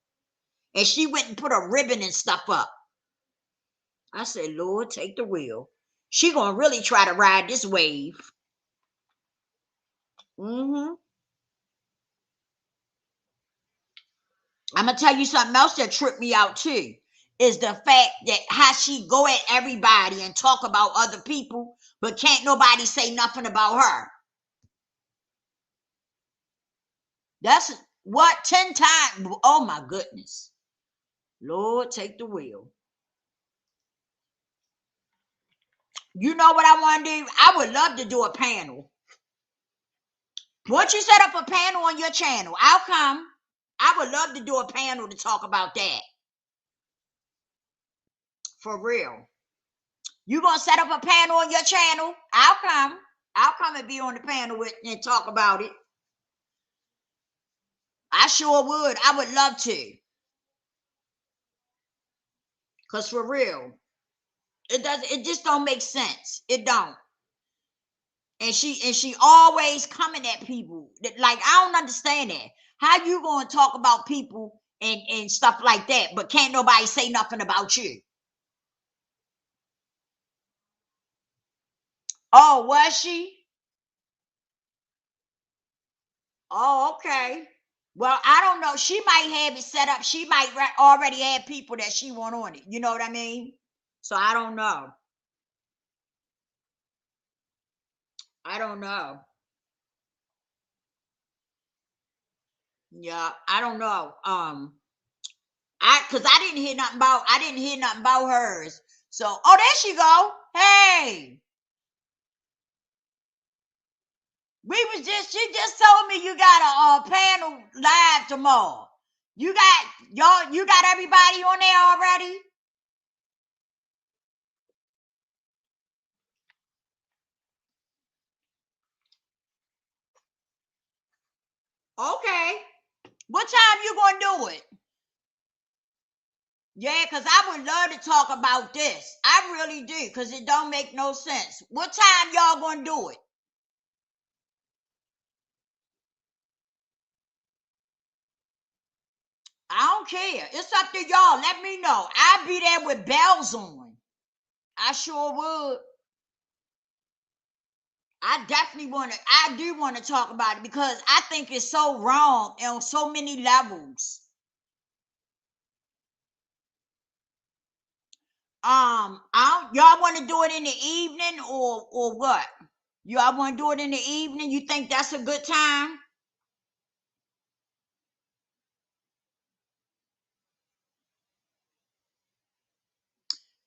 And she went and put a ribbon and stuff up. I said, Lord, take the wheel. She gonna really try to ride this wave. I'm gonna tell you something else that tripped me out too, is the fact that how she go at everybody and talk about other people, but can't nobody say nothing about her. That's what, 10 times. Oh my goodness. Lord, take the wheel. You know what I want to do? I would love to do a panel. Once you set up a panel on your channel, I'll come. I would love to do a panel to talk about that. For real. You gonna set up a panel on your channel? I'll come. I'll come and be on the panel and talk about it. I sure would. I would love to. Cause for real, it just don't make sense. It don't. And she always coming at people. Like, I don't understand that. How you gonna talk about people and stuff like that, but can't nobody say nothing about you? Oh, was she? Oh, okay. Well, I don't know. She might have it set up. She might already have people that she want on it. You know what I mean? So I don't know. I don't know. Yeah, I don't know. Cause I didn't hear nothing about hers. So, oh, there she go. Hey, she just told me you got a panel live tomorrow. You got everybody on there already? Okay. What time you gonna do it? Yeah, because I would love to talk about this. I really do, because it don't make no sense. What time y'all gonna do it? I don't care. It's up to y'all. Let me know. I'll be there with bells on. I sure would. I do want to talk about it because I think it's so wrong on so many levels. Y'all want to do it in the evening or what? Y'all want to do it in the evening? You think that's a good time?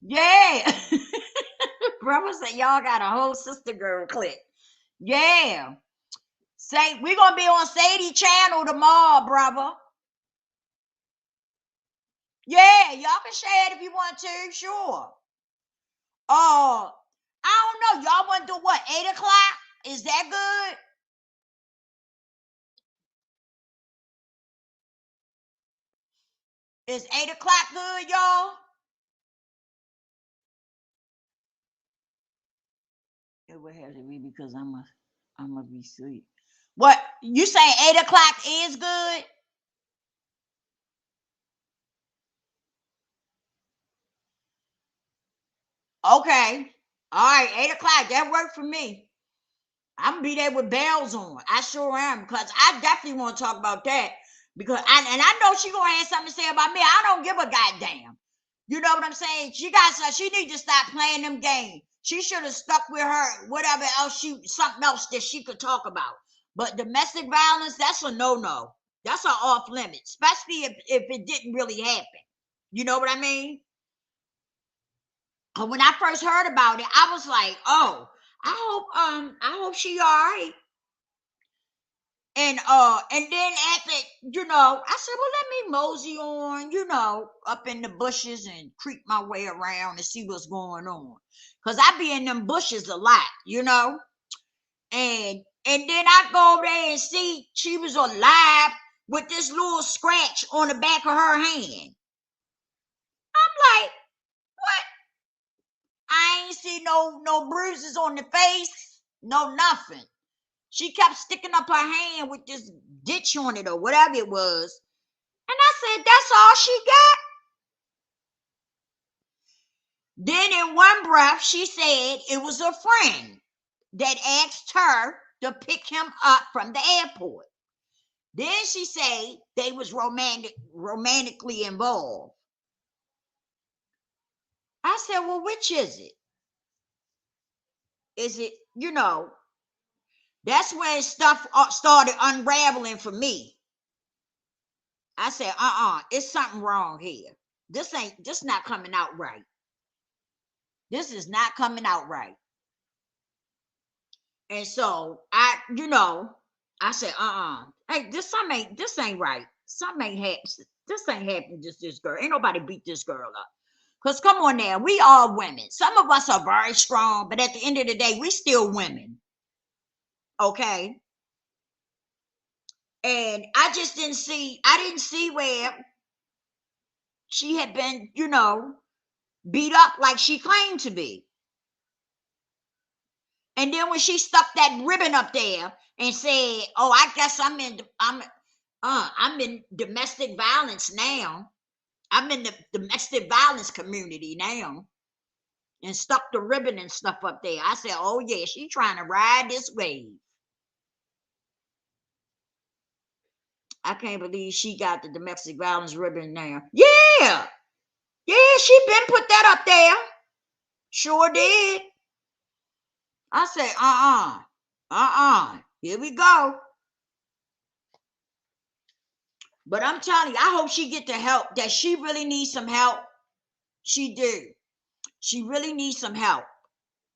Yeah. Brother said y'all got a whole sister girl clique. Yeah. Say we're gonna be on Sadie channel tomorrow, brother. Yeah, y'all can share it if you want to, sure. I don't know. Y'all want to do what? 8 o'clock? Is that good? Is 8 o'clock good, y'all? It would have to be because I'm gonna be asleep. What you say? 8 o'clock is good. Okay. All right, 8 o'clock. That worked for me. I'm gonna be there with bells on. I sure am, because I definitely want to talk about that. Because I know she gonna have something to say about me. I don't give a goddamn. You know what I'm saying? She need to stop playing them games. She should have stuck with her whatever else something else that she could talk about. But domestic violence, that's a no. That's an off limit, especially if it didn't really happen. You know what I mean? When I first heard about it, I was like, oh, I hope she all right. And then after, I said, well, let me mosey on, up in the bushes and creep my way around and see what's going on. Cause I be in them bushes a lot. And then I go over there and see she was alive with this little scratch on the back of her hand. I'm like, what? I ain't see no bruises on the face, no nothing. She kept sticking up her hand with this ditch on it or whatever it was. And I said, that's all she got? Then in one breath, she said it was a friend that asked her to pick him up from the airport. Then she said they was romantically involved. I said, well, which is it? Is it, that's when stuff started unraveling for me. I said, it's something wrong here. This not coming out right. This is not coming out right. And so I said, hey, this ain't right. Something ain't happened. This ain't happening to this girl. Ain't nobody beat this girl up. Because come on now, we are women. Some of us are very strong, but at the end of the day, we still women. Okay. And I didn't see where she had been, beat up like she claimed to be. And then when she stuck that ribbon up there and said, "Oh, I guess I'm in domestic violence now. I'm in the domestic violence community now," and stuck the ribbon and stuff up there. I said, "Oh yeah, she trying to ride this wave." I can't believe she got the domestic violence ribbon now. Yeah, she been put that up there. Sure did. I said, here we go. But I'm telling you, I hope she get the help that she really needs some help. She do. She really needs some help.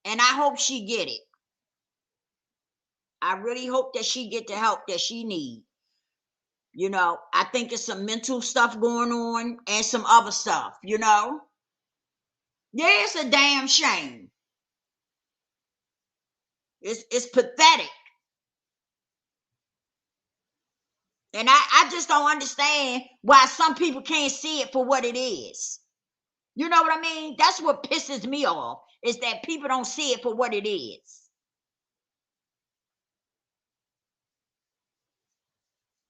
And I hope she get it. I really hope that she get the help that she needs. I think it's some mental stuff going on and some other stuff. Yeah, it's a damn shame. It's pathetic. And I just don't understand why some people can't see it for what it is. You know what I mean? That's what pisses me off, is that people don't see it for what it is.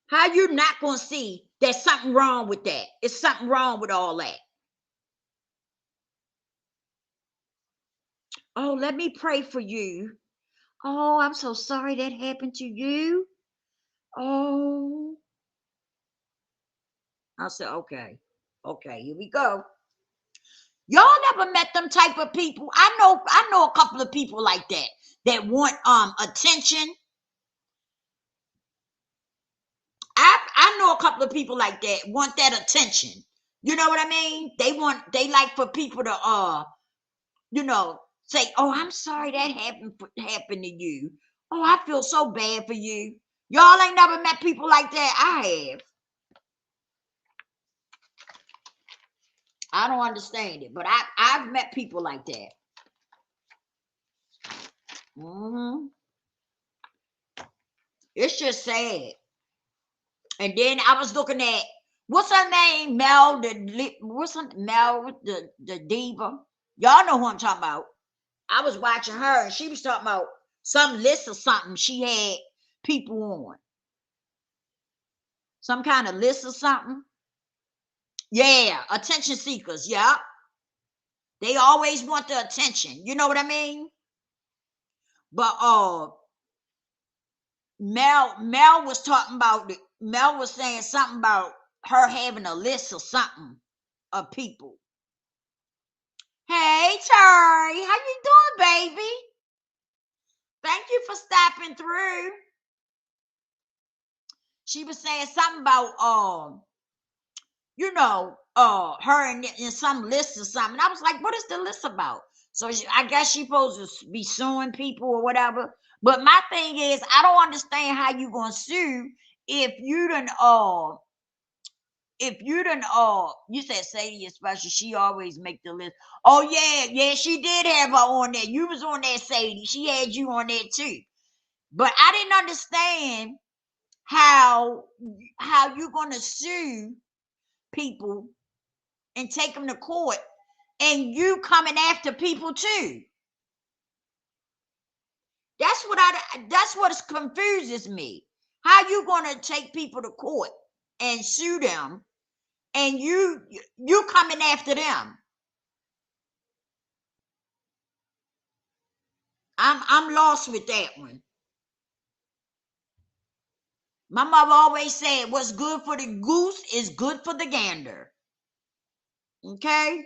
How you not going to see there's something wrong with that? It's something wrong with all that. Oh, let me pray for you. Oh, I'm so sorry that happened to you. Oh, I said, okay, here we go. Y'all never met them type of people. I know a couple of people like that want attention. I know a couple of people like that want that attention. You know what I mean? They like for people to say, "Oh, I'm sorry that happened to you. Oh, I feel so bad for you." Y'all ain't never met people like that. I have. I don't understand it, but I've met people like that. It's just sad. And then I was looking at What's her name? Mel, the diva? Y'all know who I'm talking about. I was watching her and she was talking about some list or something she had people on. Some kind of list or something. Yeah, attention seekers. Yeah. They always want the attention. You know what I mean? But Mel was talking about Mel was saying something about her having a list or something of people. Hey Terry, how you doing, baby? Thank you for stopping through. She was saying something about her in some list or something. I was like, what is the list about? So I guess she's supposed to be suing people or whatever. But my thing is, I don't understand how you gonna sue if you you said Sadie especially, she always make the list. Oh yeah, she did have her on there. You was on there, Sadie. She had you on there too. But I didn't understand how you gonna sue people and take them to court and you coming after people too. That's what confuses me. How you gonna take people to court and sue them and you coming after them? I'm lost with that one. My mother always said, what's good for the goose is good for the gander. Okay?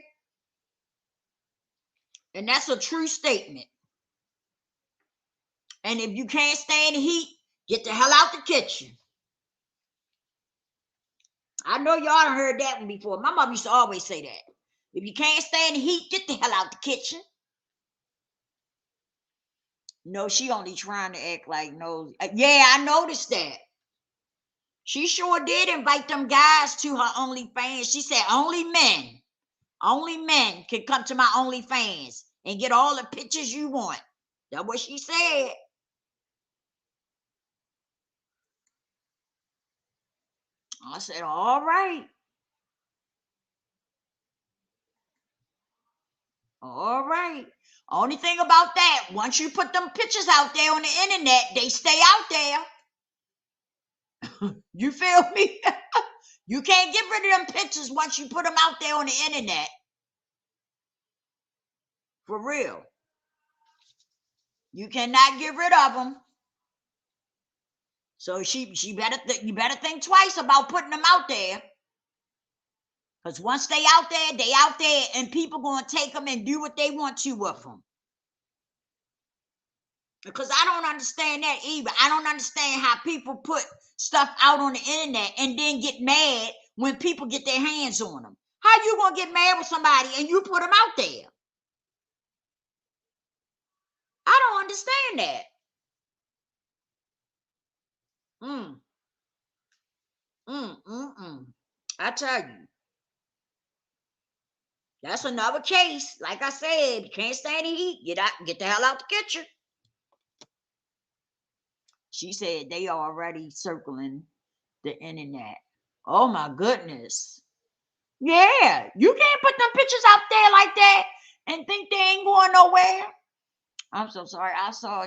And that's a true statement. And if you can't stand the heat, get the hell out the kitchen. I know y'all done heard that one before. My mom used to always say that. If you can't stand the heat, get the hell out the kitchen. No, she only trying to act like no. Yeah, I noticed that. She sure did invite them guys to her OnlyFans. She said only men can come to my OnlyFans and get all the pictures you want. That's what she said. I said, all right. All right. Only thing about that, once you put them pictures out there on the internet, they stay out there. You feel me? You can't get rid of them pictures once you put them out there on the internet. For real. You cannot get rid of them. So you better think twice about putting them out there. Because once they out there, and people going to take them and do what they want to with them. Because I don't understand that either. I don't understand how people put stuff out on the internet and then get mad when people get their hands on them. How you going to get mad with somebody and you put them out there? I don't understand that. I tell you, that's another case. Like I said, you can't stand the heat. Get the hell out the kitchen. She said they already circling the internet. Oh my goodness. Yeah, you can't put them pictures out there like that and think they ain't going nowhere. I'm so sorry. I saw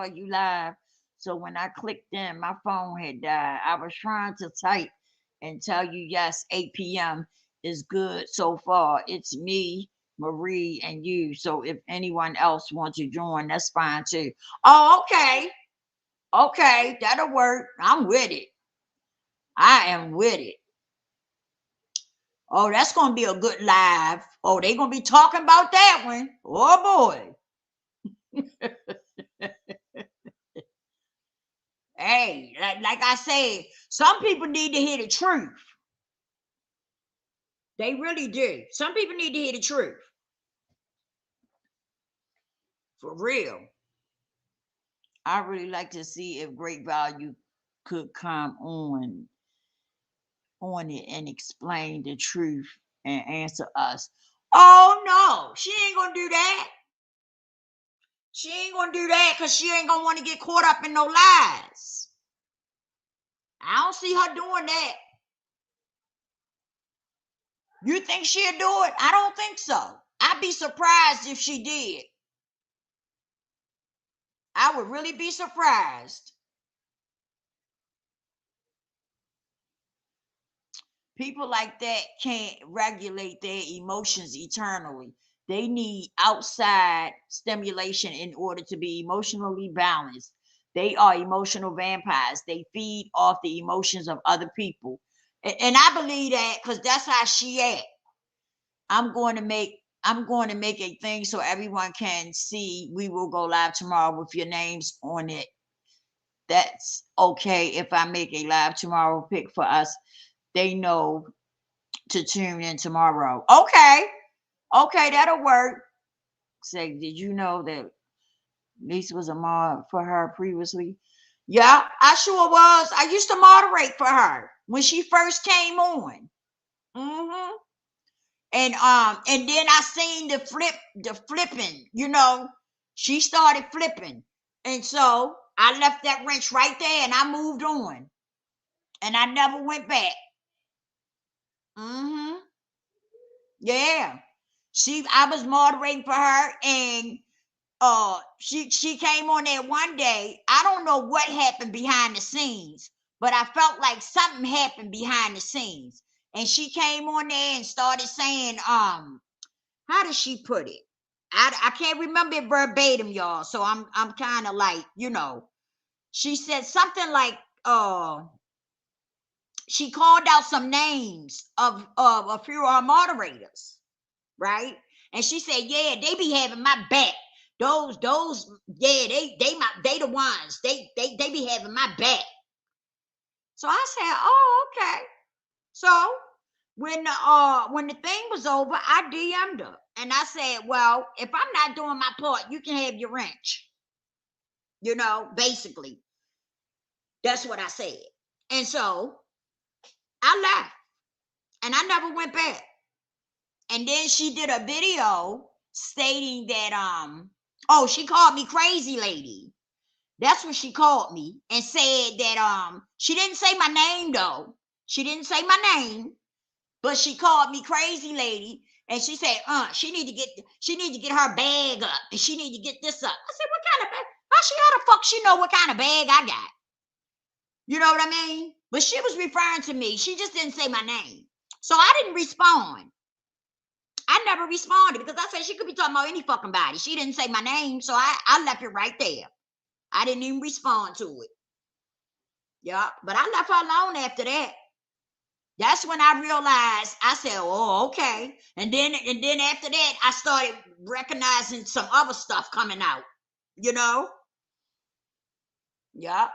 you live. So when I clicked in, my phone had died. I was trying to type and tell you yes, 8 p.m. is good so far. It's me, Marie, and you. So if anyone else wants to join, that's fine too. Oh, okay. Okay, that'll work. I'm with it. I am with it. Oh, that's gonna be a good live. Oh, they gonna be talking about that one. Oh boy. Hey, like I said, some people need to hear the truth. They really do. Some people need to hear the truth. For real. I really like to see if Great Value could come on it and explain the truth and answer us. Oh no, she ain't gonna do that. She ain't gonna do that because she ain't gonna want to get caught up in no lies. I don't see her doing that. You think she'll do it? I don't think so. I'd be surprised if she did. I would really be surprised. People like that can't regulate their emotions eternally. They need outside stimulation in order to be emotionally balanced. They are emotional vampires. They feed off the emotions of other people. And I believe that because that's how she act. I'm going to make a thing so everyone can see. We will go live tomorrow with your names on it. That's okay if I make a live tomorrow pick for us. They know to tune in tomorrow. Okay, that'll work. Say, did you know that Lisa was a mod for her previously? Yeah, I sure was. I used to moderate for her when she first came on. Hmm. And then I seen the flipping, she started flipping. And so I left that wrench right there and I moved on. And I never went back. Hmm. Yeah. I was moderating for her, and she came on there one day. I don't know what happened behind the scenes, but I felt like something happened behind the scenes. And she came on there and started saying, how did she put it? I can't remember it verbatim, y'all. So I'm kind of like, she said something like, she called out some names of a few of our moderators, right? And she said, yeah, they be having my back. Those, yeah, they the ones. They be having my back. So I said, oh, okay. So when the thing was over, I DM'd her and I said, well, if I'm not doing my part, you can have your wrench. Basically, that's what I said. And so I left and I never went back. And then she did a video stating that she called me crazy lady. That's what she called me, and said that she didn't say my name though. She didn't say my name, but she called me crazy lady, and she said, she need to get her bag up, and she need to get this up. I said, what kind of bag? How the fuck she know what kind of bag I got? You know what I mean? But she was referring to me. She just didn't say my name. So I didn't respond. I never responded because I said she could be talking about any fucking body. She didn't say my name, so I left it right there. I didn't even respond to it. Yeah, but I left her alone after that. That's when I realized. I said, "Oh, okay." And then after that, I started recognizing some other stuff coming out. You know? Yeah.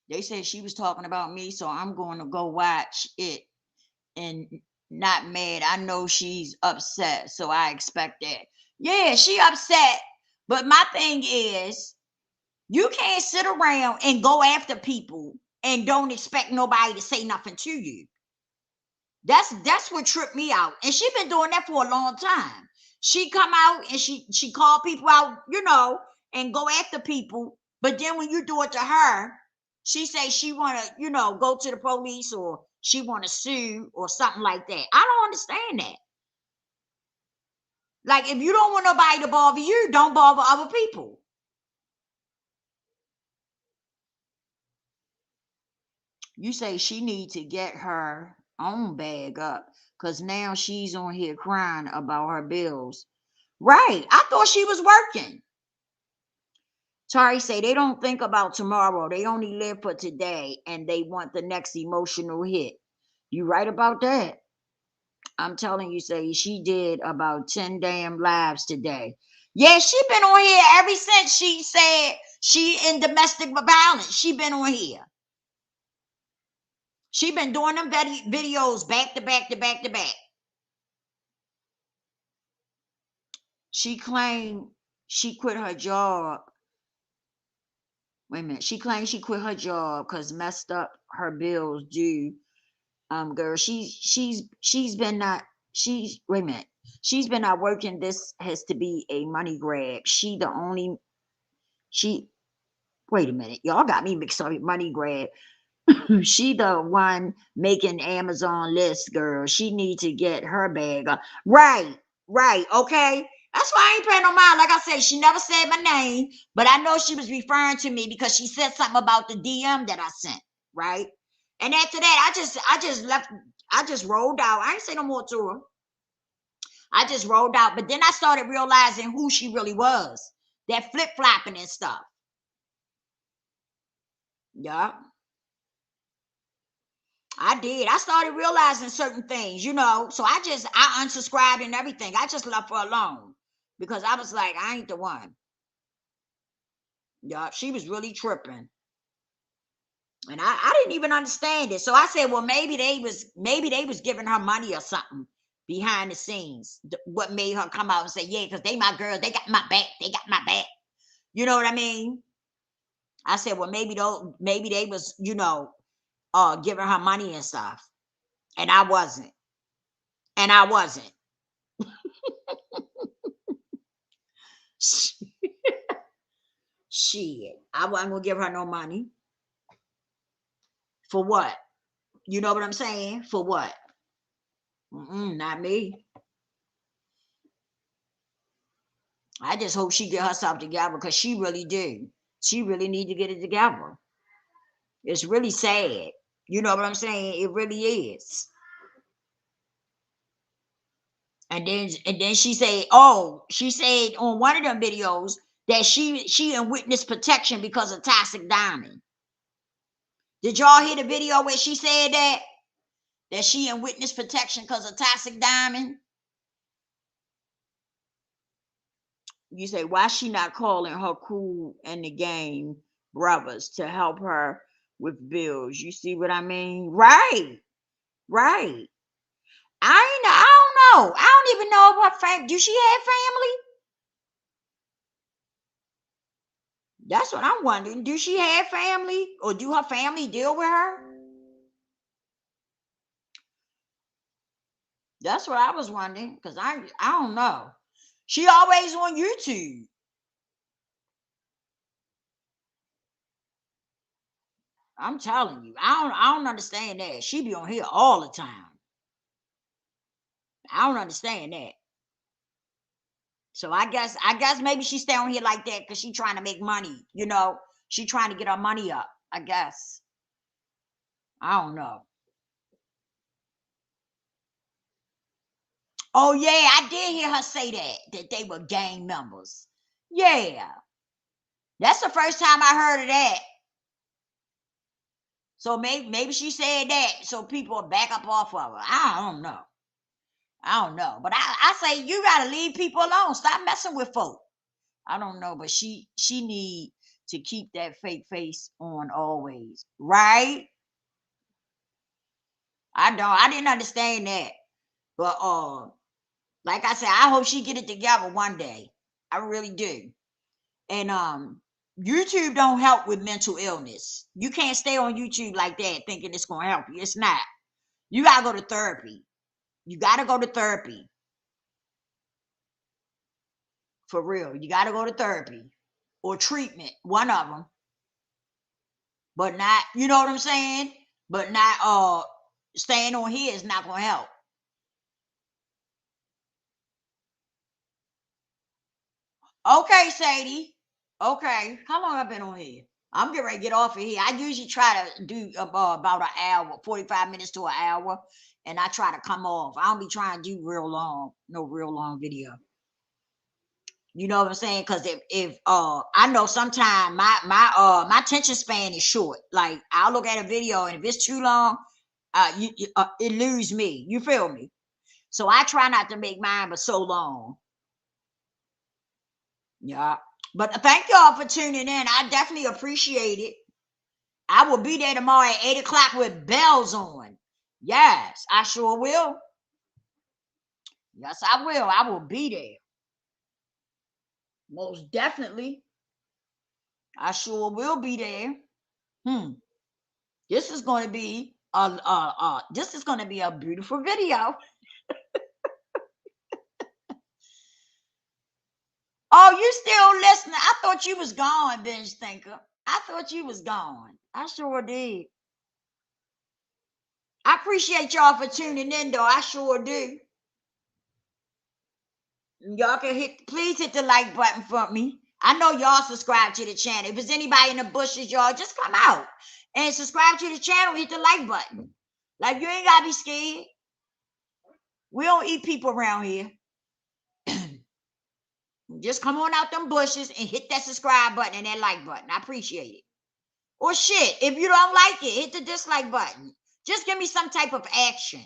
They said she was talking about me, so I'm going to go watch it and not mad. I know she's upset, so I expect that. Yeah, she upset. But my thing is, you can't sit around and go after people and don't expect nobody to say nothing to you. That's what tripped me out. And she been doing that for a long time. She come out and she call people out, and go after people. But then when you do it to her, she say she wanna, go to the police or she wanna sue or something like that. I don't understand that. Like if you don't want nobody to bother you, don't bother other people. You say she need to get her own bag up because now she's on here crying about her bills. Right. I thought she was working. Tari say they don't think about tomorrow. They only live for today and they want the next emotional hit. You right about that. I'm telling you, say she did about 10 damn lives today. Yeah, she been on here ever since she said she in domestic violence. She been on here. She been doing them videos back to back to back to back. She claimed she quit her job. Wait a minute. She claimed she quit her job because messed up her bills due. Girl, she's been not she's wait a minute. She's been not working. This has to be a money grab. She wait a minute. Y'all got me mixed up with money grab. She the one making Amazon list, girl. She need to get her bag up. Right, right, okay. That's why I ain't paying no mind. Like I said, she never said my name, but I know she was referring to me because she said something about the DM that I sent, right? And after that, I just left, I just rolled out. I ain't say no more to her. I just rolled out. But then I started realizing who she really was. That flip-flopping and stuff. Yeah. I did. I started realizing certain things, you know. So I unsubscribed and everything. I just left her alone because I was like, I ain't the one. Yeah, she was really tripping. And I didn't even understand it. So I said, well, maybe they was giving her money or something behind the scenes. What made her come out and say, yeah, because they my girls, they got my back, they got my back. You know what I mean? I said, well, maybe they was, giving her money and stuff. And I wasn't. And I wasn't. Shit. I wasn't gonna give her no money. For what? You know what I'm saying? For what? Not me. I just hope she get herself together because she really do. She really need to get it together. It's really sad. You know what I'm saying? It really is. And then she said on one of them videos that she in witness protection because of toxic diamond. Did y'all hear the video where she said that she in witness protection because of toxic diamond? You say, why she not calling her cool in the game brothers to help her with bills? You see what I mean? Right, right. I don't know. I don't even know if her family. Do she have family? That's what I'm wondering. Do she have family, or do her family deal with her? That's what I was wondering because I don't know. She always on YouTube. I'm telling you, I don't understand that. She be on here all the time. I don't understand that. So I guess maybe she stay on here like that because she trying to make money. She trying to get her money up. I guess. I don't know. Oh yeah, I did hear her say that they were gang members. Yeah, that's the first time I heard of that. So maybe she said that so people will back up off of her. I don't know. I don't know. But I say you gotta leave people alone. Stop messing with folk. I don't know, but she need to keep that fake face on always. Right? I didn't understand that. But like I said, I hope she get it together one day. I really do. And YouTube don't help with mental illness. You can't stay on YouTube like that thinking it's gonna help you. It's not. You gotta go to therapy. You gotta go to therapy. For real. You gotta go to therapy or treatment. One of them. But not, you know what I'm saying? But not staying on here is not gonna help. Okay, Sadie. Okay. How long I been on here? I'm getting ready to get off of here. I usually try to do about an hour, 45 minutes to an hour, and I try to come off. I don't be trying to do no real long video. You know what I'm saying? Because if I know sometimes my attention span is short. Like I'll look at a video and if it's too long, it lose me. You feel me? So I try not to make mine but so long. Yeah. But thank y'all for tuning in. I definitely appreciate it. I will be there tomorrow at 8 o'clock with bells on. Yes, I sure will. Yes, I will. I will be there. Most definitely. I sure will be there. Hmm. This is going to be a beautiful video. Oh, you still listening? I thought you was gone, binge thinker. I thought you was gone. I sure did. I appreciate y'all for tuning in, though. I sure do. Y'all can please hit the like button for me. I know y'all subscribe to the channel. If there's anybody in the bushes, y'all just come out and subscribe to the channel. Hit the like button. Like, you ain't gotta be scared. We don't eat people around here. Just come on out them bushes and hit that subscribe button and that like button. I appreciate it. Or shit, if you don't like it, hit the dislike button. Just give me some type of action.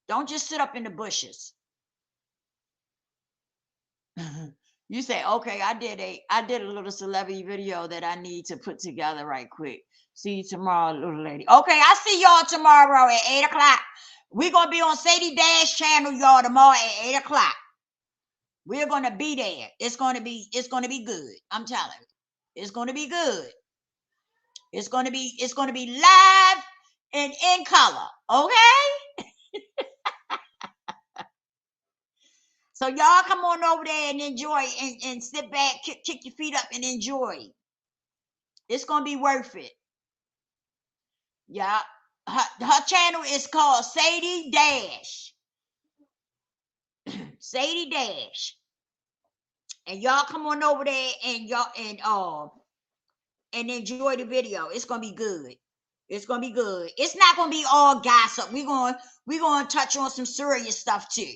Don't just sit up in the bushes. You say, okay, I did a little celebrity video that I need to put together right quick. See you tomorrow, little lady. Okay, I see y'all tomorrow at 8 o'clock. We're gonna be on Sadie Dash channel, y'all, tomorrow at 8 o'clock. We're gonna be there. It's gonna be good. I'm telling you, it's gonna be good. It's gonna be live and in color. Okay. So y'all come on over there and enjoy and sit back, kick your feet up and enjoy. It's gonna be worth it. Yeah. Her channel is called Sadie Dash. Sadie Dash. And y'all come on over there and and enjoy the video. It's gonna be good. It's gonna be good. It's not gonna be all gossip. We're gonna touch on some serious stuff too.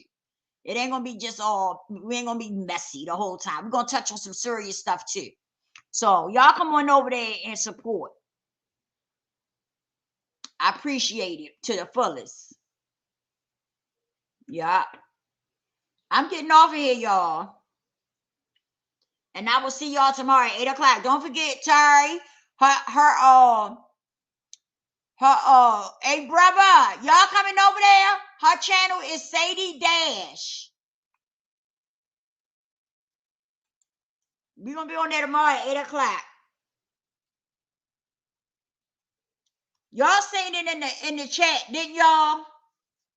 It ain't gonna be just we ain't gonna be messy the whole time. We're gonna touch on some serious stuff too. So y'all come on over there and support. I appreciate it to the fullest. Yeah. I'm getting off of here, y'all. And I will see y'all tomorrow at 8 o'clock. Don't forget, Terry, hey, brother, y'all coming over there? Her channel is Sadie Dash. We're going to be on there tomorrow at 8 o'clock. Y'all seen it in the chat, didn't y'all?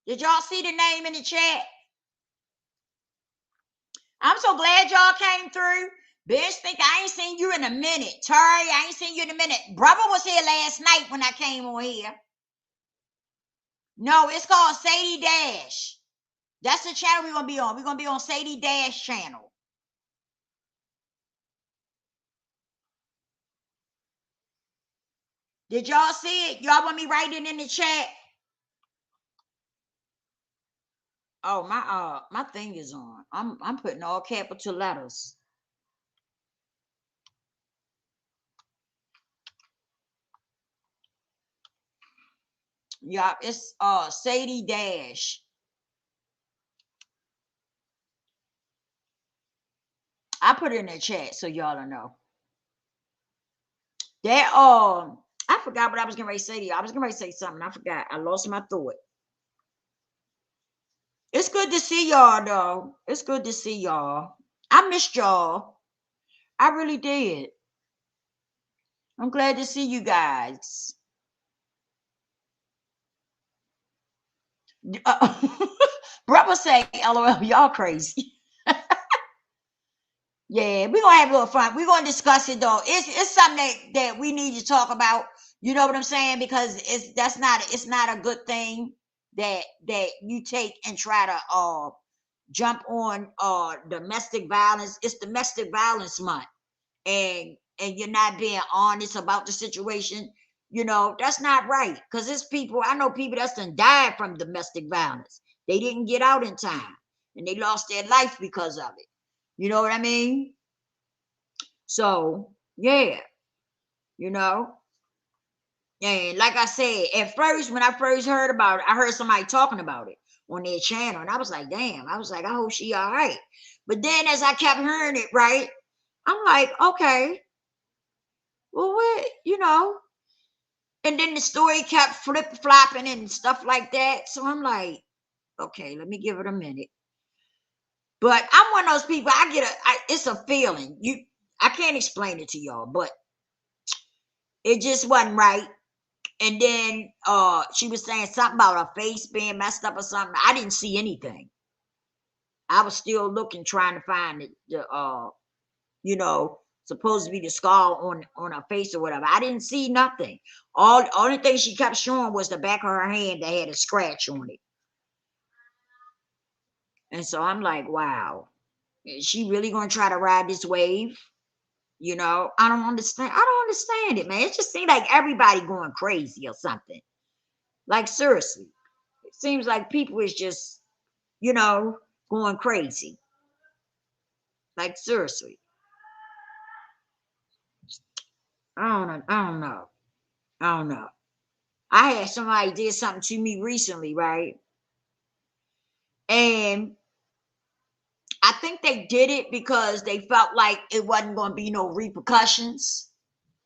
Did y'all see the name in the chat? I'm so glad y'all came through. Bitch, think I ain't seen you in a minute. Terry, I ain't seen you in a minute. Brother was here last night when I came on here. No, it's called Sadie Dash. That's the channel we're going to be on. We're going to be on Sadie Dash channel. Did y'all see it? Y'all want me writing in the chat? Oh, my thing is on. I'm putting all capital letters. Yeah, it's Sadie Dash. I put it in the chat so y'all don't know. That I forgot what I was getting ready to say to you. I was getting ready to say something. I forgot. I lost my thought. It's good to see y'all, though. It's good to see y'all. I missed y'all. I really did. I'm glad to see you guys. Brother say, LOL, y'all crazy. Yeah, we're gonna have a little fun. We're gonna discuss it though. It's something that we need to talk about. You know what I'm saying? Because it's not a good thing that you take and try to jump on domestic violence. It's domestic violence month, and you're not being honest about the situation. You know, that's not right. Because it's people, I know people that's done died from domestic violence. They didn't get out in time and they lost their life because of it. You know what I mean? So, yeah, you know. And like I said, at first, when I first heard about it, I heard somebody talking about it on their channel. And I was like, damn, I was like, I hope she all right. But then as I kept hearing it, right, I'm like, okay, well, what, you know. And then the story kept flip-flopping and stuff like that. So I'm like, okay, let me give it a minute. But I'm one of those people, it's a feeling. I can't explain it to y'all, but it just wasn't right. And then she was saying something about her face being messed up or something. I didn't see anything. I was still looking, trying to find it, you know, supposed to be the scar on her face or whatever. I didn't see nothing. Only thing she kept showing was the back of her hand that had a scratch on it. And so I'm like, wow, is she really gonna try to ride this wave? You know, I don't understand. I don't understand it, man. It just seems like everybody going crazy or something. Like seriously, it seems like people is just, you know, going crazy. Like seriously, I don't know. I don't know. I don't know. I had somebody did something to me recently, right? And I think they did it because they felt like it wasn't going to be no repercussions,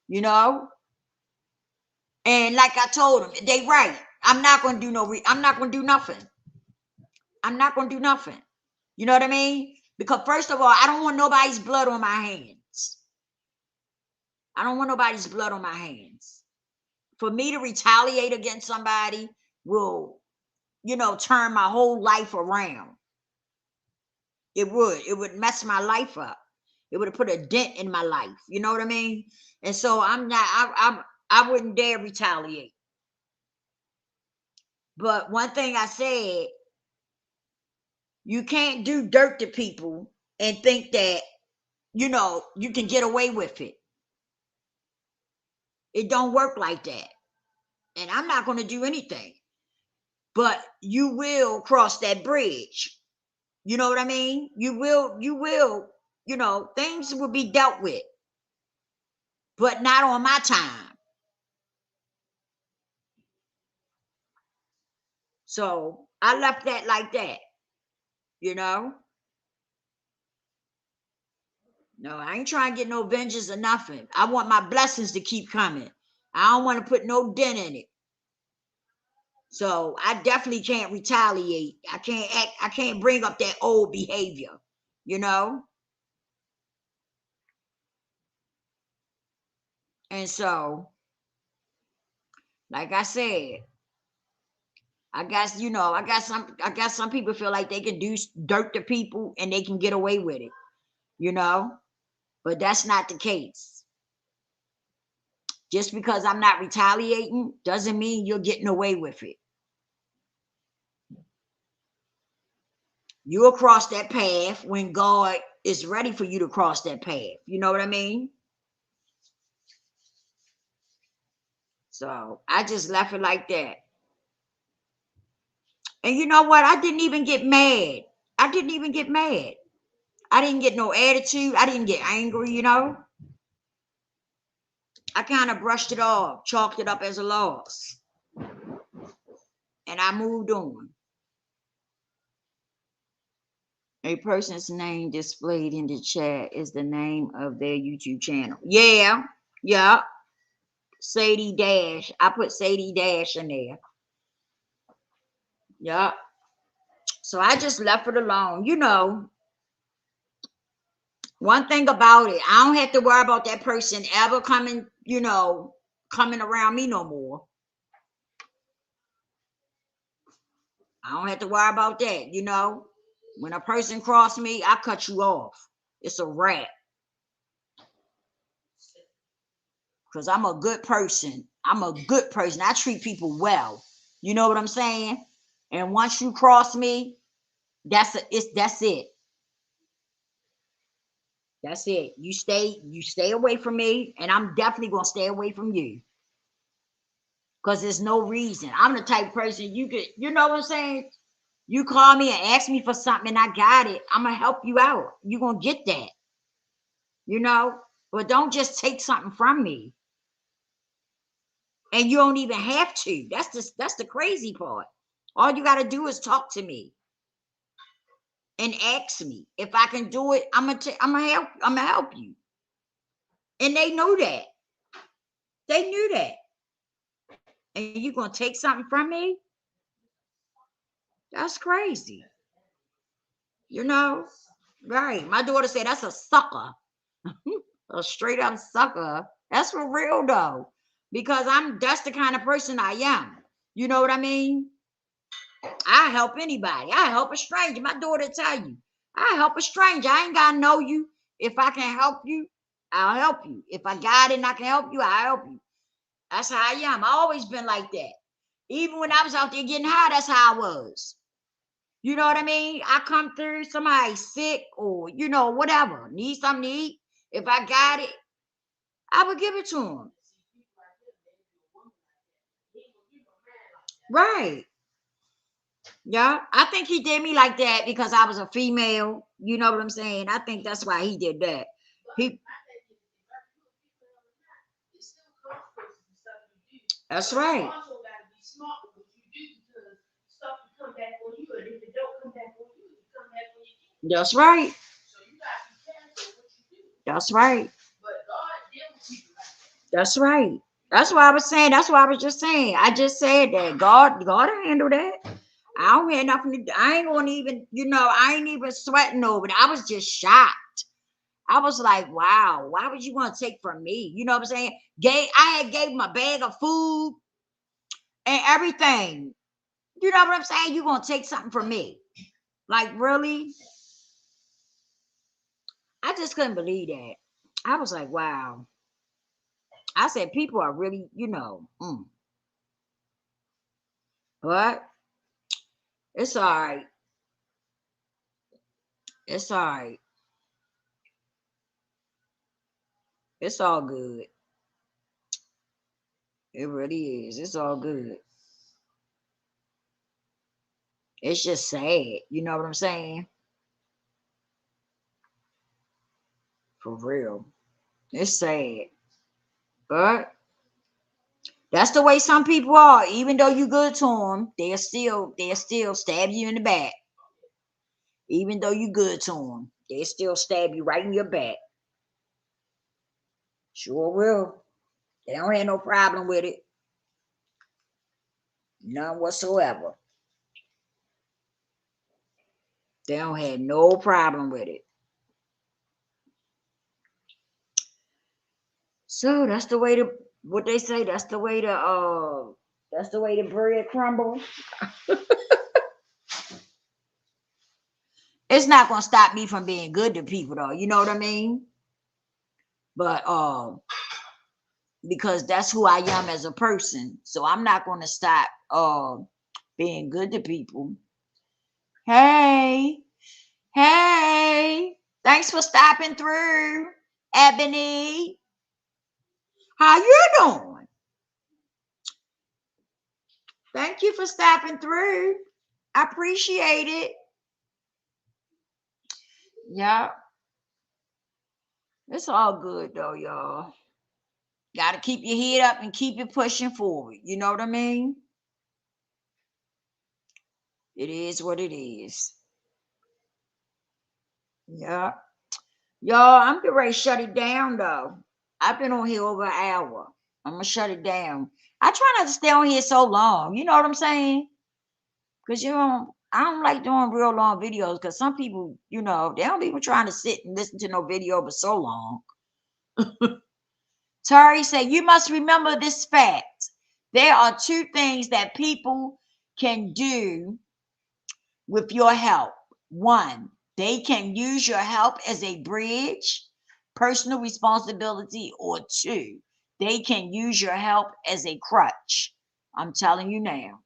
you know? And like I told them, they right. I'm not going to do I'm not going to do nothing. I'm not going to do nothing. You know what I mean? Because first of all, I don't want nobody's blood on my hands. I don't want nobody's blood on my hands. For me to retaliate against somebody will, you know, turn my whole life around. It would mess my life up. It would have put a dent in my life. You know what I mean? And so I'm not, I wouldn't dare retaliate. But one thing I said, you can't do dirt to people and think that, you know, you can get away with it. It don't work like that. And I'm not going to do anything. But you will cross that bridge. You know what I mean? You will, you know, things will be dealt with. But not on my time. So I left that like that, you know? No, I ain't trying to get no vengeance or nothing. I want my blessings to keep coming. I don't want to put no dent in it. So I definitely can't retaliate. I can't bring up that old behavior, you know? And so, like I said, I guess, you know, I guess some people feel like they can do dirt to people and they can get away with it, you know? But that's not the case. Just because I'm not retaliating doesn't mean you're getting away with it. You'll cross that path when God is ready for you to cross that path. You know what I mean? So I just left it like that. And you know what? I didn't even get mad. I didn't even get mad. I didn't get no attitude. I didn't get angry, you know? I kind of brushed it off, chalked it up as a loss. And I moved on. A person's name displayed in the chat is the name of their YouTube channel. Yeah, yeah. Sadie Dash. I put Sadie Dash in there. Yeah. So I just left it alone. You know, one thing about it, I don't have to worry about that person ever coming, you know, coming around me no more. I don't have to worry about that, you know. When a person cross me, I cut you off. It's a wrap. Because I'm a good person. I'm a good person. I treat people well. You know what I'm saying? And once you cross me, that's it. That's it. You stay away from me, and I'm definitely gonna stay away from you. Because there's no reason. I'm the type of person you could, you know what I'm saying? You call me and ask me for something and I got it. I'm gonna help you out. You're gonna get that. You know? But don't just take something from me. And you don't even have to. That's the crazy part. All you gotta do is talk to me and ask me. If I can do it, I'm gonna help you. And they know that. They knew that. And you gonna take something from me? That's crazy. You know? Right. My daughter said that's a sucker. A straight up sucker. That's for real though. Because that's the kind of person I am. You know what I mean? I help anybody. I help a stranger. My daughter tell you. I help a stranger. I ain't gotta know you if I can help you. I'll help you. If I got it and I can help you, I'll help you. That's how I am. I always been like that. Even when I was out there getting high, that's how I was. You know what I mean? I come through, somebody sick or, whatever, need something to eat. If I got it, I would give it to them. Right. Yeah. I think he did me like that because I was a female. You know what I'm saying? I think that's why he did that. He, that's right. That's right. That's right. That's right. That's what I was saying. That's what I was just saying. I just said that God will handle that. I don't have nothing to. I ain't gonna even. I ain't even sweating over it. I was just shocked. I was like, wow, why would you want to take from me? You know what I'm saying? I had gave him a bag of food and everything. You know what I'm saying? You gonna take something from me? Like, really? I just couldn't believe that. I was like, wow. I said, people are really, but it's all right. It's all right. It's all good. It really is. It's all good. It's just sad. You know what I'm saying? For real. It's sad. But that's the way some people are. Even though you good to them, they'll still stab you in the back. Even though you good to them, they still stab you right in your back. Sure will. They don't have no problem with it. None whatsoever. They don't have no problem with it. So that's the way to what they say. That's the way the bread crumbles. It's not gonna stop me from being good to people though. You know what I mean? But because that's who I am as a person. So I'm not gonna stop being good to people. Hey, hey, thanks for stopping through, Ebony. How you doing? Thank you for stopping through. I appreciate it. Yeah, it's all good though, y'all. Got to keep your head up and keep it pushing forward. You know what I mean? It is what it is. Yeah. Y'all, I'm getting ready to shut it down though. I've been on here over an hour. I'm gonna shut it down. I try not to stay on here so long. You know what I'm saying? Because I don't like doing real long videos because some people, they don't even trying to sit and listen to no video for so long. Tari said, you must remember this fact. There are two things that people can do with your help. One, they can use your help as a bridge, personal responsibility, or two, they can use your help as a crutch. I'm telling you now.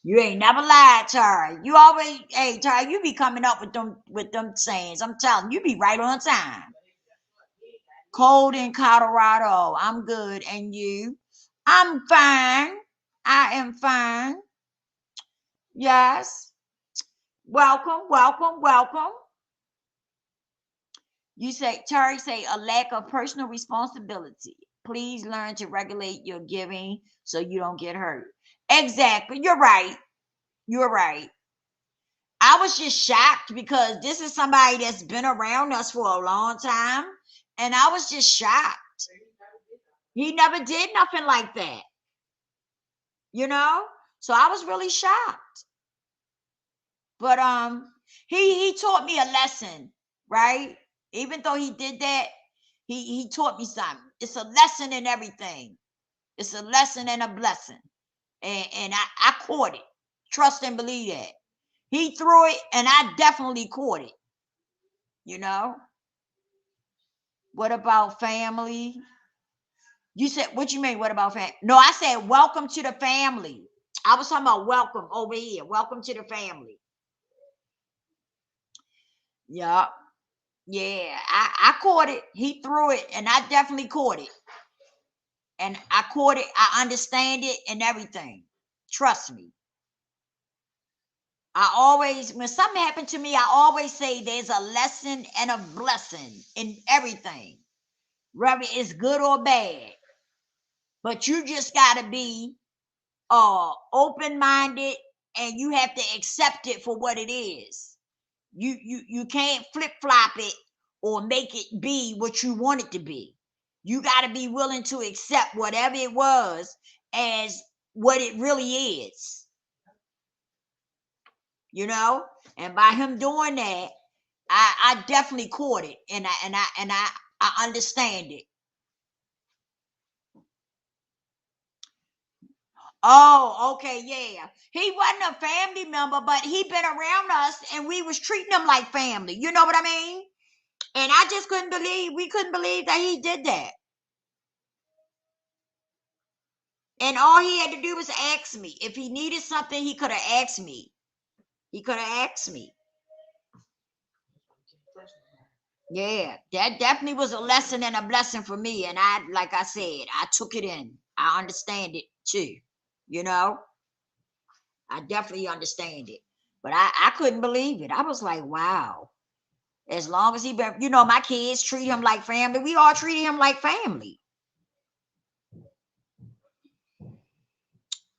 You ain't never lied, Tara. You always, hey, Tara, you be coming up with them sayings. I'm telling you, you be right on time. Cold in Colorado. I'm good. And you? I'm fine. I am fine. Yes. Welcome, welcome, welcome. You say, Terry say, a lack of personal responsibility. Please learn to regulate your giving so you don't get hurt. Exactly. You're right. You're right. I was just shocked because this is somebody that's been around us for a long time. And I was just shocked. He never did nothing like that. You know? So I was really shocked. But he taught me a lesson, right? Even though he did that, he taught me something. It's a lesson in everything. It's a lesson and a blessing. And I caught it. Trust and believe that. He threw it and I definitely caught it. You know? What about family? You said, what you mean? What about family? No, I said, welcome to the family. I was talking about welcome over here. Welcome to the family. Yeah. Yeah. I caught it. He threw it, and I definitely caught it. And I caught it. I understand it and everything. Trust me. I always, when something happened to me, I always say there's a lesson and a blessing in everything, whether it's good or bad. But you just got to be open-minded, and you have to accept it for what it is. You can't flip-flop it or make it be what you want it to be. You got to be willing to accept whatever it was as what it really is. You know, and by him doing that, I definitely caught it, and I understand it. Oh, okay, yeah. He wasn't a family member, but he been around us, and we was treating him like family. You know what I mean? And I just we couldn't believe that he did that. And all he had to do was ask me. If he needed something, he could have asked me. He could have asked me. Yeah, that definitely was a lesson and a blessing for me. And like I said, I took it in. I understand it too. You know, I definitely understand it. But I couldn't believe it. I was like, wow. As long as he been, my kids treat him like family. We all treated him like family.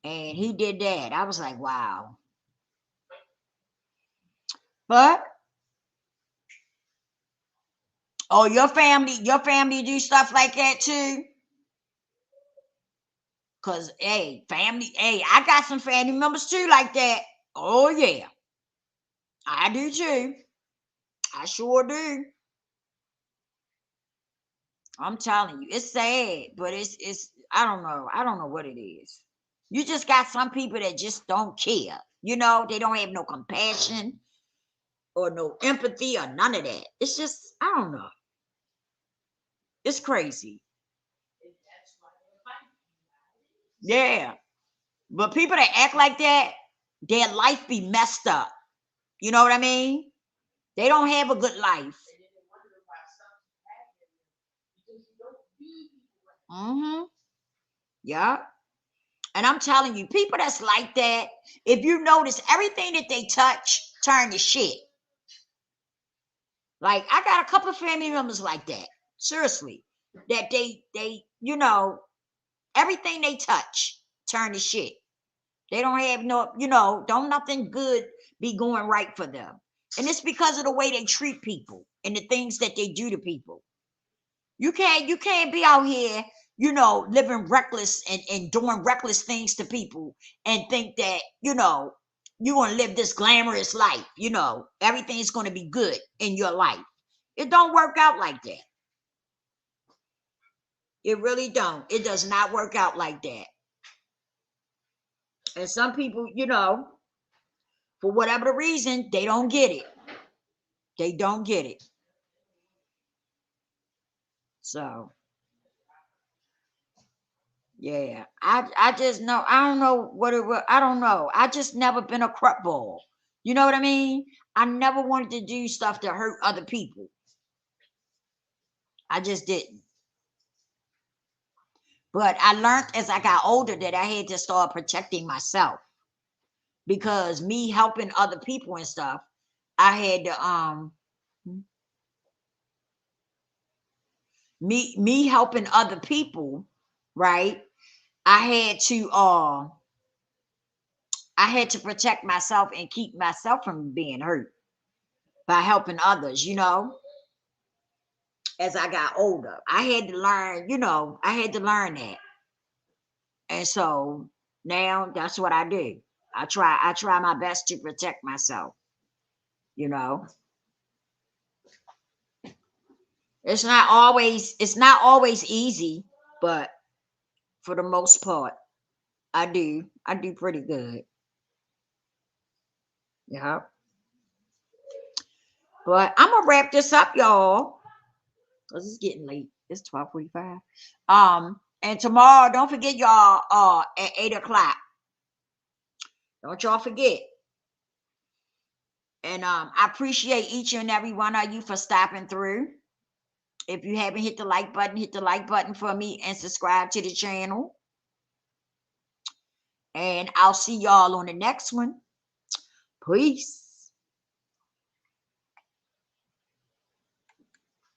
And he did that. I was like, wow. But oh, your family do stuff like that too. Cause hey, family, hey, I got some family members too like that. Oh yeah, I do too. I sure do. I'm telling you, it's sad, but it's I don't know. I don't know what it is. You just got some people that just don't care. They don't have no compassion or no empathy or none of that. It's just, I don't know. It's crazy. Yeah. But people that act like that, their life be messed up. You know what I mean? They don't have a good life. Mm-hmm. Yeah. And I'm telling you, people that's like that, if you notice, everything that they touch turn to shit. Like I got a couple of family members like that. Seriously. That everything they touch turn to shit. They don't have no, don't nothing good be going right for them. And it's because of the way they treat people and the things that they do to people. You can't be out here, living reckless and doing reckless things to people and think that, you're gonna live this glamorous life, everything's gonna be good in your life. It don't work out like that. It really don't. It does not work out like that. And some people, for whatever the reason, they don't get it. They don't get it. So yeah, I just know I don't know what it was. I don't know. I just never been a crap ball. You know what I mean? I never wanted to do stuff to hurt other people. I just didn't. But I learned as I got older that I had to start protecting myself because me helping other people and stuff, I had to me helping other people, right? I had to protect myself and keep myself from being hurt by helping others, as I got older. I had to learn, I had to learn that. And so now that's what I do. I try my best to protect myself, you know. It's not always easy, but for the most part, I do pretty good. Yeah. But I'm gonna wrap this up, y'all. Cause it's getting late. It's 12:45. And tomorrow, don't forget y'all. At 8 o'clock. Don't y'all forget. And I appreciate each and every one of you for stopping through. If you haven't hit the like button, hit the like button for me and subscribe to the channel. And I'll see y'all on the next one. Peace.